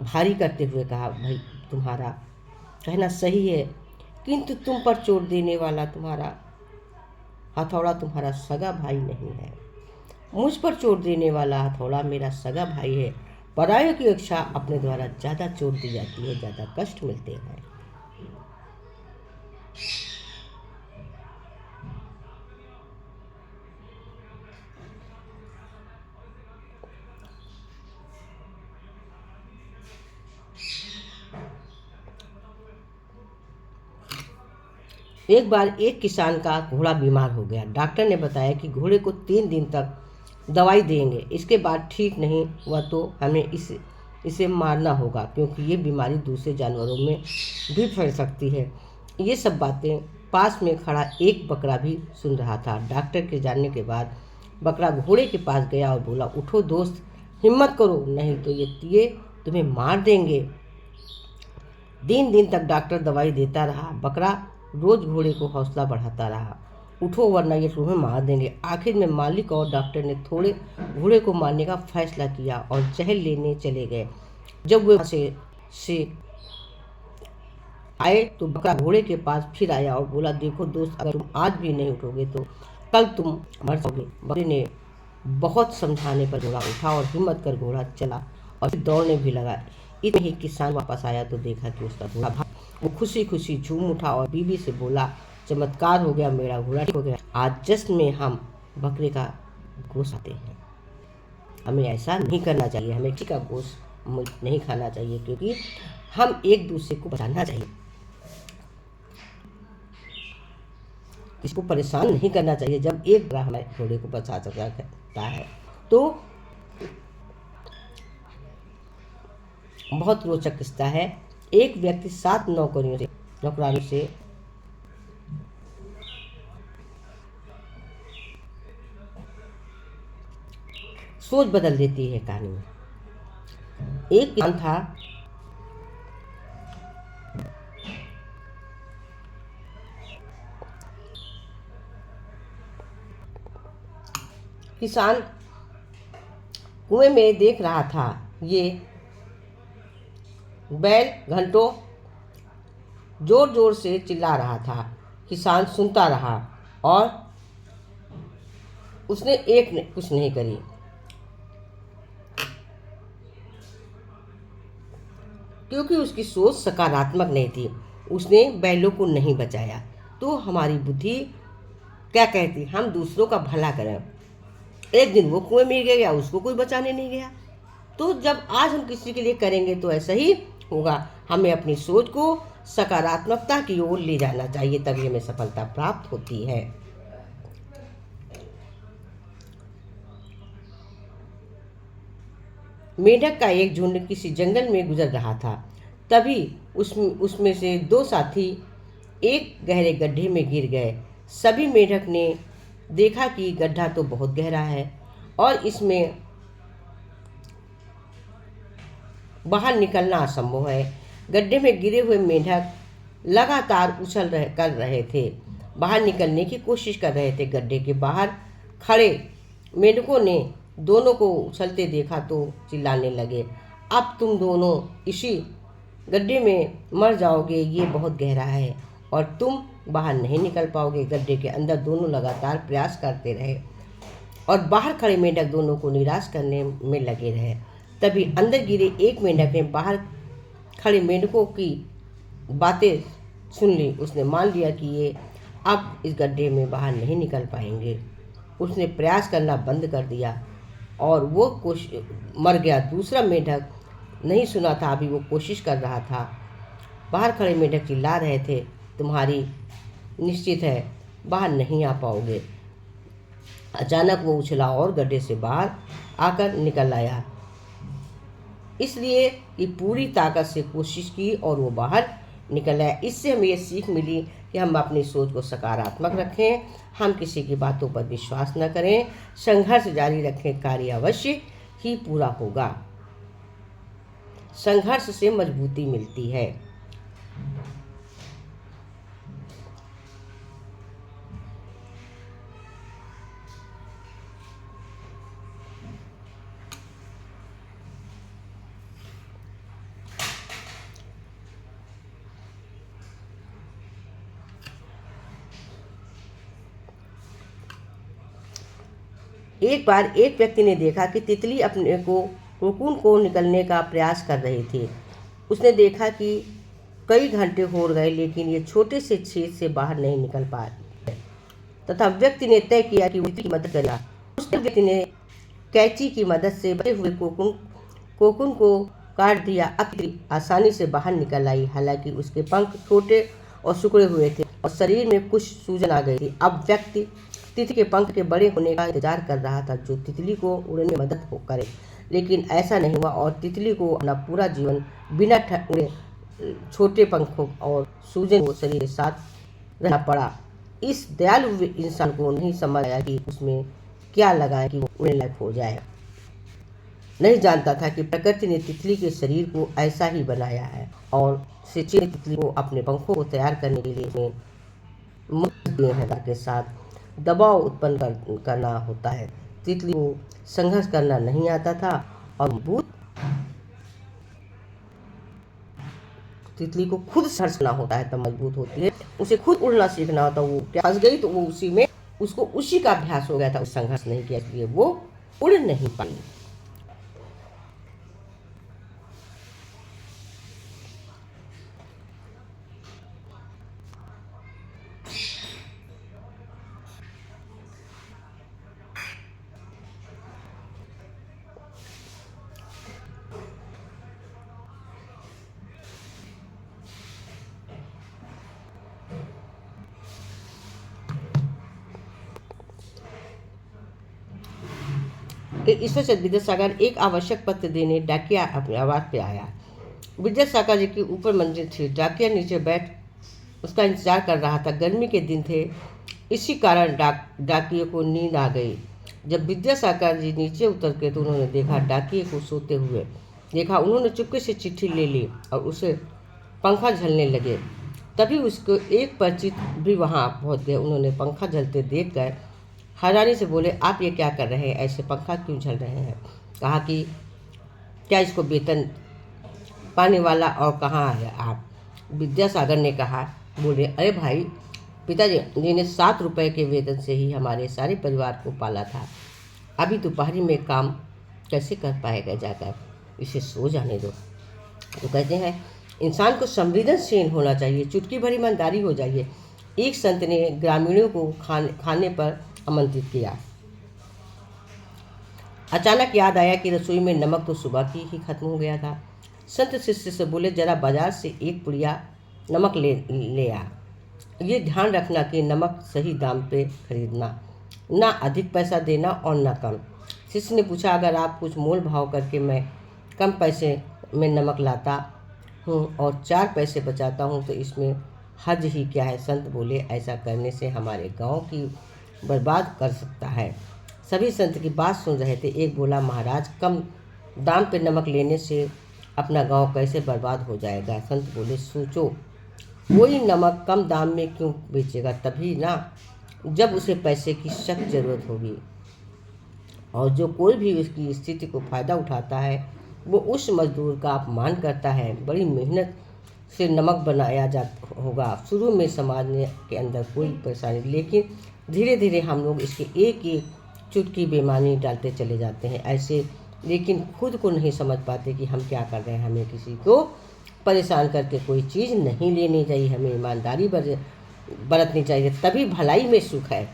भारी करते हुए कहा, भाई तुम्हारा कहना सही है, किंतु तुम पर चोट देने वाला तुम्हारा हथौड़ा तुम्हारा सगा भाई नहीं है। मुझ पर चोट देने वाला हथौड़ा मेरा सगा भाई है। परायों की इच्छा अपने द्वारा ज़्यादा चोट दी जाती है, ज़्यादा कष्ट मिलते हैं। एक बार एक किसान का घोड़ा बीमार हो गया। डॉक्टर ने बताया कि घोड़े को 3 दिन तक दवाई देंगे, इसके बाद ठीक नहीं हुआ तो हमें इसे मारना होगा, क्योंकि ये बीमारी दूसरे जानवरों में भी फैल सकती है। ये सब बातें पास में खड़ा एक बकरा भी सुन रहा था। डॉक्टर के जानने के बाद बकरा घोड़े के पास गया और बोला, उठो दोस्त, हिम्मत करो, नहीं तो ये तुम्हें मार देंगे। 3 दिन तक डॉक्टर दवाई देता रहा। बकरा रोज घोड़े को हौसला बढ़ाता रहा, उठो वरना ये तुम्हें मार देंगे। आखिर में मालिक और डॉक्टर ने थोड़े घोड़े को मारने का फैसला किया और जहर लेने चले गए। जब वे से आए तो बकरा घोड़े के पास फिर आया और बोला, देखो दोस्त, अगर तुम आज भी नहीं उठोगे तो कल तुम मर जाओगे। बकरे ने बहुत समझाने पर घोड़ा उठा और हिम्मत कर घोड़ा चला और फिर दौड़ने भी लगा। इतने ही किसान वापस आया तो देखा कि उसका घोड़ा वो खुशी खुशी झूम उठा और बीवी से बोला, चमत्कार हो गया, मेरा घोड़ा ठीक हो गया। आज जश्न में हम बकरे का गोश्त खाते हैं। हमें ऐसा नहीं करना चाहिए, हमें किसी का गोश्त नहीं खाना चाहिए, क्योंकि हम एक दूसरे को बचाना चाहिए, इसको परेशान नहीं करना चाहिए। जब एक बकरा हमारे घोड़े को बचा सकता है तो बहुत रोचक किस्सा है। एक व्यक्ति 7 नौकरानियों से सोच बदल देती है कहानी में। एक किसान था, किसान कुएं में देख रहा था, ये बैल घंटों जोर जोर से चिल्ला रहा था। किसान सुनता रहा और उसने कुछ नहीं करी, क्योंकि उसकी सोच सकारात्मक नहीं थी। उसने बैलों को नहीं बचाया। तो हमारी बुद्धि क्या कहती, हम दूसरों का भला करें। एक दिन वो कुएं में गिर गया, उसको कोई बचाने नहीं गया। तो जब आज हम किसी के लिए करेंगे तो ऐसा ही होगा। हमें अपनी सोच को सकारात्मकता की ओर ले जाना चाहिए, तभी हमें सफलता प्राप्त होती है। मेंढक का एक झुंड किसी जंगल में गुजर रहा था। तभी उसमें से 2 साथी एक गहरे गड्ढे में गिर गए। सभी मेंढक ने देखा कि गड्ढा तो बहुत गहरा है और इसमें बाहर निकलना असंभव है। गड्ढे में गिरे हुए मेंढक लगातार कर रहे थे, बाहर निकलने की कोशिश कर रहे थे। गड्ढे के बाहर खड़े मेंढकों ने दोनों को उछलते देखा तो चिल्लाने लगे, अब तुम दोनों इसी गड्ढे में मर जाओगे, ये बहुत गहरा है और तुम बाहर नहीं निकल पाओगे। गड्ढे के अंदर दोनों लगातार प्रयास करते रहे और बाहर खड़े मेंढक दोनों को निराश करने में लगे रहे। तभी अंदर गिरे एक मेंढक ने बाहर खड़े मेंढकों की बातें सुन ली। उसने मान लिया कि ये अब इस गड्ढे में बाहर नहीं निकल पाएंगे। उसने प्रयास करना बंद कर दिया और वो मर गया। दूसरा मेंढक नहीं सुना था, अभी वो कोशिश कर रहा था। बाहर खड़े मेंढक चिल्ला रहे थे, तुम्हारी निश्चित है, बाहर नहीं आ पाओगे। अचानक वो उछला और गड्ढे से बाहर आकर निकल आया, इसलिए कि पूरी ताकत से कोशिश की और वो बाहर निकल आया। इससे हमें ये सीख मिली कि हम अपनी सोच को सकारात्मक रखें, हम किसी की बातों पर विश्वास न करें, संघर्ष जारी रखें, कार्य अवश्य ही पूरा होगा। संघर्ष से मजबूती मिलती है। एक बार एक व्यक्ति ने देखा कि तितली अपने को कोकून को निकलने का प्रयास कर रही थी। उसने देखा कि कई घंटे हो गए लेकिन ये छोटे से छेद से बाहर नहीं निकल पा रही, तथा व्यक्ति ने तय किया कि उसकी मदद करेगा। उस व्यक्ति ने कैंची की मदद से बचे हुए कोकून को काट दिया। अब तितली आसानी से बाहर निकल आई। हालांकि उसके पंख छोटे और सिकुड़े हुए थे और शरीर में कुछ सूजन आ गई थी। अब व्यक्ति तितली के पंख के बड़े होने का इंतजार कर रहा था जो तितली को उड़ने में मदद करे, लेकिन ऐसा नहीं हुआ और तितली को अपना पूरा जीवन बिना उड़े छोटे पंखों और सूजन को शरीर के साथ रहना पड़ा। इस दयालु इंसान को नहीं समझ आया कि उसमें क्या लगाए कि वो उड़ने लायक हो जाए। नहीं जानता था कि प्रकृति ने तितली के शरीर को ऐसा ही बनाया है और तितली को अपने पंखों को तैयार करने के लिए मुक्त दिए हैं के साथ दबाव उत्पन्न करना होता है। तितली को संघर्ष करना नहीं आता था और तितली को खुद संघर्ष करना होता है तब मजबूत होती है। उसे खुद उड़ना सीखना होता। वो फंस गई तो वो उसको उसी का अभ्यास हो गया था। उस संघर्ष नहीं किया इसलिए वो उड़ नहीं पाई। ईश्वर चंद्र विद्यासागर एक आवश्यक पत्र देने डाकिया अपने आवास पे आया। विद्यासागर जी की ऊपर मंजिल थी। डाकिया नीचे बैठ उसका इंतजार कर रहा था। गर्मी के दिन थे, इसी कारण डाकिये को नींद आ गई। जब विद्यासागर जी नीचे उतर के तो उन्होंने देखा डाकिये को सोते हुए देखा। उन्होंने चुपके से चिट्ठी ले ली और उसे पंखा झलने लगे। तभी उसको एक परिचित भी वहाँ पहुँच गए। उन्होंने पंखा झलते देख कर हैरानी से बोले, आप ये क्या कर रहे हैं? ऐसे पंखा क्यों झल रहे हैं? कहा कि क्या इसको वेतन पाने वाला और कहाँ है आप? विद्यासागर ने कहा, बोले, अरे भाई, पिताजी जी ने 7 रुपये के वेतन से ही हमारे सारे परिवार को पाला था। अभी दोपहरी में काम कैसे कर पाएगा जाकर? इसे सो जाने दो। तो कहते हैं इंसान को संवेदनशील होना चाहिए, चुटकी भरी ईमानदारी हो जाइए। एक संत ने ग्रामीणों को खाने पर आमंत्रित किया। अचानक याद आया कि रसोई में नमक तो सुबह की ही खत्म हो गया था। संत शिष्य से बोले, जरा बाजार से एक पुड़िया नमक ले आ। ये ध्यान रखना कि नमक सही दाम पे खरीदना, ना अधिक पैसा देना और ना कम। शिष्य ने पूछा, अगर आप कुछ मोल भाव करके मैं कम पैसे में नमक लाता हूँ और 4 पैसे बचाता हूँ तो इसमें हर्ज ही क्या है? संत बोले, ऐसा करने से हमारे गांव की बर्बाद कर सकता है। सभी संत की बात सुन रहे थे। एक बोला, महाराज, कम दाम पे नमक लेने से अपना गांव कैसे बर्बाद हो जाएगा? संत बोले, सोचो, कोई नमक कम दाम में क्यों बेचेगा? तभी ना जब उसे पैसे की सख्त जरूरत होगी। और जो कोई भी उसकी स्थिति को फायदा उठाता है वो उस मजदूर का अपमान करता है। बड़ी मेहनत से नमक बनाया जाता होगा। शुरू में समाज के अंदर कोई परेशानी, लेकिन धीरे धीरे हम लोग इसके एक एक चुटकी बेईमानी डालते चले जाते हैं ऐसे, लेकिन खुद को नहीं समझ पाते कि हम क्या कर रहे हैं। हमें किसी को परेशान करके कोई चीज़ नहीं लेनी चाहिए। हमें ईमानदारी बरतनी चाहिए, तभी भलाई में सुख है।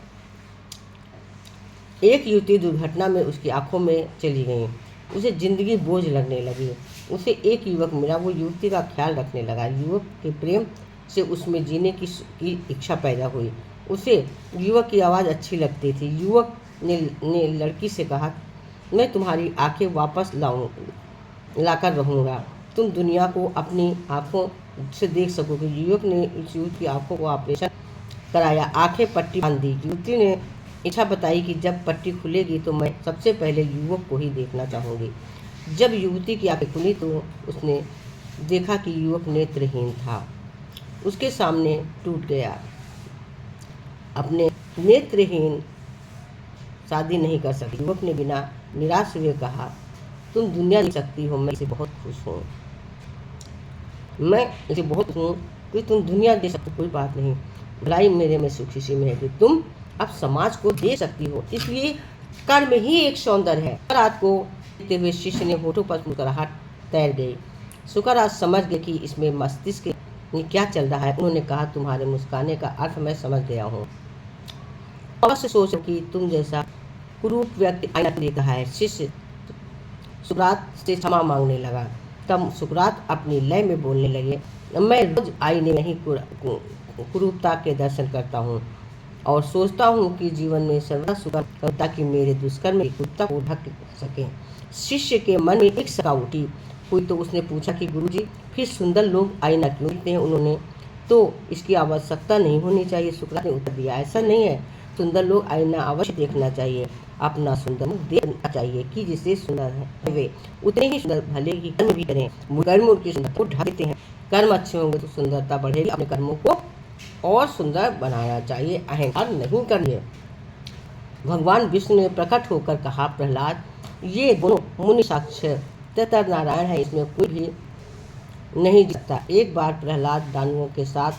एक युवती दुर्घटना में उसकी आंखों में चली गई। उसे जिंदगी बोझ लगने लगी। उसे एक युवक मिला, वो युवती का ख्याल रखने लगा। युवक के प्रेम से उसमें जीने की इच्छा पैदा हुई। उसे युवक की आवाज़ अच्छी लगती थी। युवक ने लड़की से कहा, मैं तुम्हारी आंखें वापस लाकर रहूँगा। तुम दुनिया को अपनी आंखों से देख सकोगे। युवक ने इस युवती की आंखों को ऑपरेशन कराया, आंखें पट्टी बांध दी। युवती ने इच्छा बताई कि जब पट्टी खुलेगी तो मैं सबसे पहले युवक को ही देखना चाहूँगी। जब युवती की आंखें खुली तो उसने देखा कि युवक नेत्रहीन था। उसके सामने टूट गया। अपने नेत्रहीन शादी नहीं कर सकती। युवक ने बिना निराश हुए कहा, तुम दुनिया देख सकती हो, मैं इसे बहुत खुश हूँ। मैं इसे बहुत हूँ कि तुम दुनिया देख सकती हो, कोई बात नहीं। भलाई मेरे में सुखी सी में है कि तुम अब समाज को दे सकती हो, इसलिए कर्म ही एक सौंदर्य है। रात को देखते हुए शिष्य ने होठों पर मुस्कुराहट तैर गई। सुकरात समझ गए कि इसमें मस्तिष्क में क्या चल रहा है। उन्होंने कहा, तुम्हारे मुस्काने का अर्थ मैं समझ गया हूँ। अवश्य सोचो कि तुम जैसा कुरूप व्यक्ति आईना देख रहा है। शिष्य सुकरात से क्षमा मांगने लगा। तब सुकरात अपनी लय में बोलने लगे, मैं रोज आईने में ही कुरूपता के दर्शन करता हूँ और सोचता हूँ कि जीवन में सर्वदा सुगम हो ताकि मेरे दुष्कर्म की कुरूपता को ढक सके। शिष्य के मन में एक शंका उठी हुई तो उसने पूछा कि गुरुजी, फिर सुंदर लोग आईना क्यों देखते हैं? उन्होंने तो इसकी आवश्यकता नहीं होनी चाहिए। सुकरात ने उत्तर दिया, ऐसा नहीं है, सुंदर लोग आईना अवश्य देखना चाहिए। अपना सुंदर मुख देखना चाहिए कि जिससे सुंदर है वे उतने ही सुंदर भले ही कर्म भी करें। कर्म उनकी सुंदरता को ढक देते हैं। कर्म अच्छे होंगे तो सुंदरता बढ़ेगी। अपने कर्मों को और सुंदर बनाना चाहिए, अहंकार नहीं करनी। भगवान विष्णु ने प्रकट होकर कहा, प्रहलाद, ये दोनों मुनि साक्षात नारायण है, इसमें कोई भी नहीं जीतता। एक बार प्रहलाद दानवों के साथ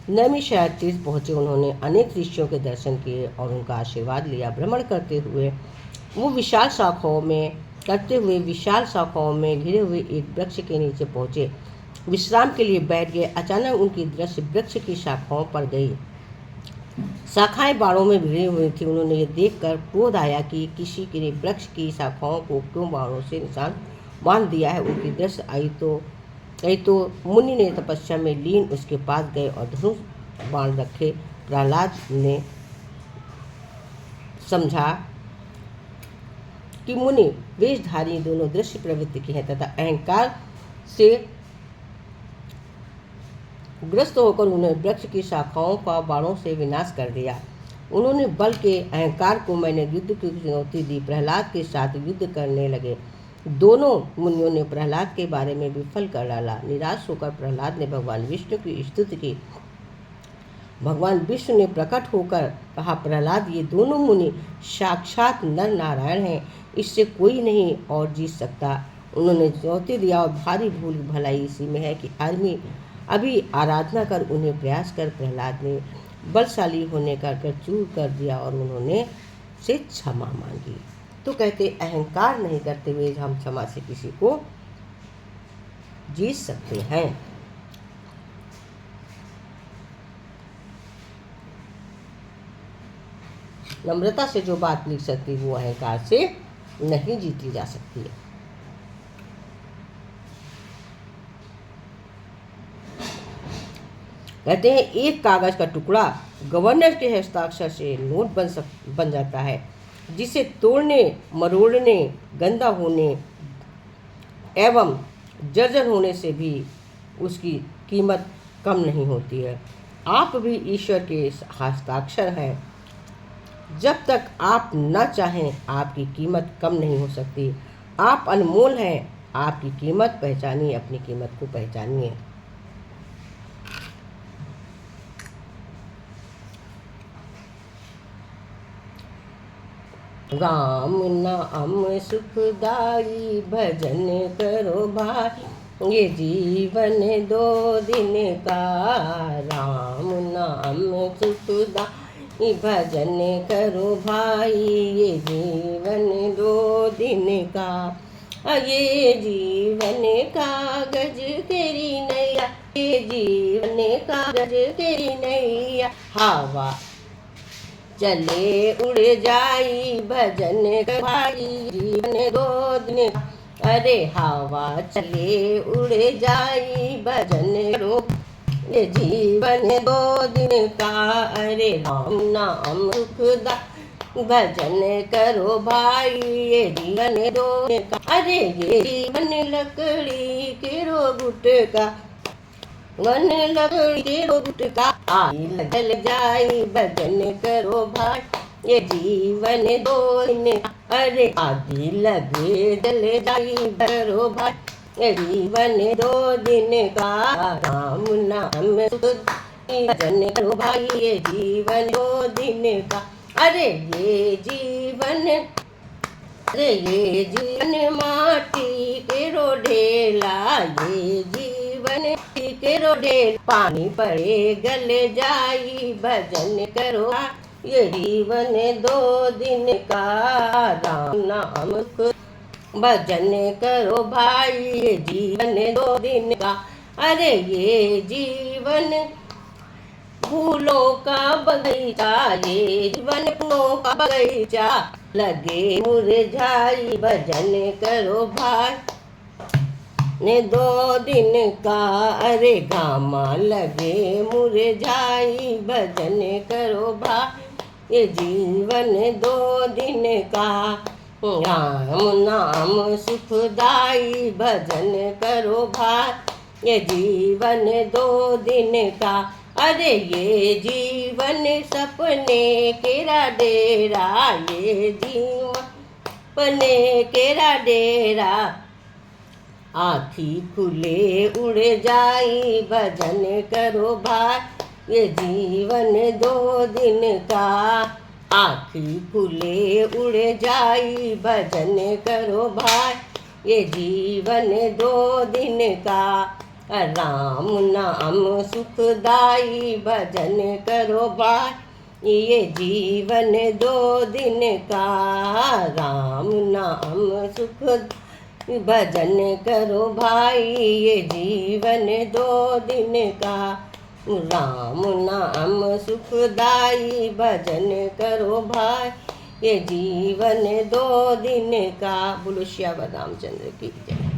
नैमिषारण्य तीर्थ पहुँचे। उन्होंने अनेक ऋषियों के दर्शन किए और उनका आशीर्वाद लिया। भ्रमण करते हुए वो विशाल शाखाओं में घिरे हुए एक वृक्ष के नीचे पहुँचे। विश्राम के लिए बैठ गए। अचानक उनकी दृष्टि वृक्ष की शाखाओं पर गई। शाखाएं बाड़ों में भिड़ी हुई थी। उन्होंने ये देखकर क्रोध आया कि किसी ने वृक्ष की शाखाओं को क्यों बाड़ों से निशान बांध दिया है। उनकी दृष्टि आई तो मुनि ने तपस्या में लीन उसके पास गए और धनुष बाण रखे। प्रहलाद ने समझा कि मुनि वेशधारी दोनों दृश्य प्रवृत्ति के हैं तथा अहंकार से ग्रस्त होकर उन्हें वृक्ष की शाखाओं का बाणों से विनाश कर दिया। उन्होंने बल के अहंकार को मैंने युद्ध की चुनौती दी। प्रहलाद के साथ युद्ध करने लगे। दोनों मुनियों ने प्रहलाद के बारे में विफल कर डाला। निराश होकर प्रहलाद ने भगवान विष्णु की स्तुति की। भगवान विष्णु ने प्रकट होकर कहा, प्रहलाद, ये दोनों मुनि साक्षात नर नारायण हैं, इससे कोई नहीं और जीत सकता। उन्होंने चुनौती दिया और भारी भूल भलाई इसी में है कि आदमी अभी आराधना कर उन्हें प्रयास कर। प्रहलाद ने बलशाली होने का चूर कर दिया और उन्होंने से क्षमा मांगी। तो कहते अहंकार नहीं करते हुए हम क्षमा से किसी को जीत सकते हैं। नम्रता से जो बात लिख सकती वो अहंकार से नहीं जीती जा सकती है। कहते हैं एक कागज का टुकड़ा गवर्नर के हस्ताक्षर से नोट बन जाता है, जिसे तोड़ने, मरोड़ने, गंदा होने एवं जर्जर होने से भी उसकी कीमत कम नहीं होती है। आप भी ईश्वर के हस्ताक्षर हैं। जब तक आप न चाहें आपकी कीमत कम नहीं हो सकती। आप अनमोल हैं। आपकी कीमत पहचानिए, अपनी कीमत को पहचानिए। राम नाम सुखदाई भजन करो भाई, ये जीवन 2 दिन का। राम नाम सुखदाई भजन करो भाई, ये जीवन 2 दिन का। ये जीवन कागज तेरी नैया, ये जीवन कागज तेरी नैया। हवा चले उड़ जाई भजन भाई, जीवन 2 दिन का। अरे हवा चले उड़ जाई भजन रो, ये जीवन 2 दिन का। अरे राम नाम सुखदा भजन करो भाई ये जीवन दो दिन का, अरे ये जीवन लकड़ी के रो गुटका, वन लकड़ी के रो गुटका, आग लगल जाई भजन करो भाई ये जीवन दो दिन का, अरे आगे लगे जल जाई करो भाई ये जीवन दो दिन का, राम नाम सुख भजन करो भाई ये जीवन दो दिन का, अरे ये जीवन, अरे ये जीवन माटी के रो ढेला, ये जीवन के रो ढेला, पानी पड़े गल जाई भजन करो ये जीवन दो दिन का, राम नाम भजन करो भाई ये जीवन दो दिन का, अरे ये जीवन फूलों का बगीचा, ये जीवन फूलों का बगीचा, लगे मुरझाई भजन करो भाई ने दो दिन का, अरे घामा लगे मुरझाई भजन करो भाई ये जीवन दो दिन का, राम नाम सुखदाई भजन करो भाई ये जीवन दो दिन का, अरे ये जीवन सपने केरा डेरा, ये जीवन केरा डेरा, आँखी खुले उड़ जाई भजन करो भाई ये जीवन दो दिन का, आँखी खुले उड़ जाई भजन करो भाई ये जीवन दो दिन का, राम नाम सुखदाई भजन करो भाई ये जीवन दो दिन का, राम नाम सुख भजन करो भाई ये जीवन दो दिन का, राम नाम सुखदाई भजन करो भाई ये जीवन दो दिन का। बोलो श्याम रामचंद्र की जय।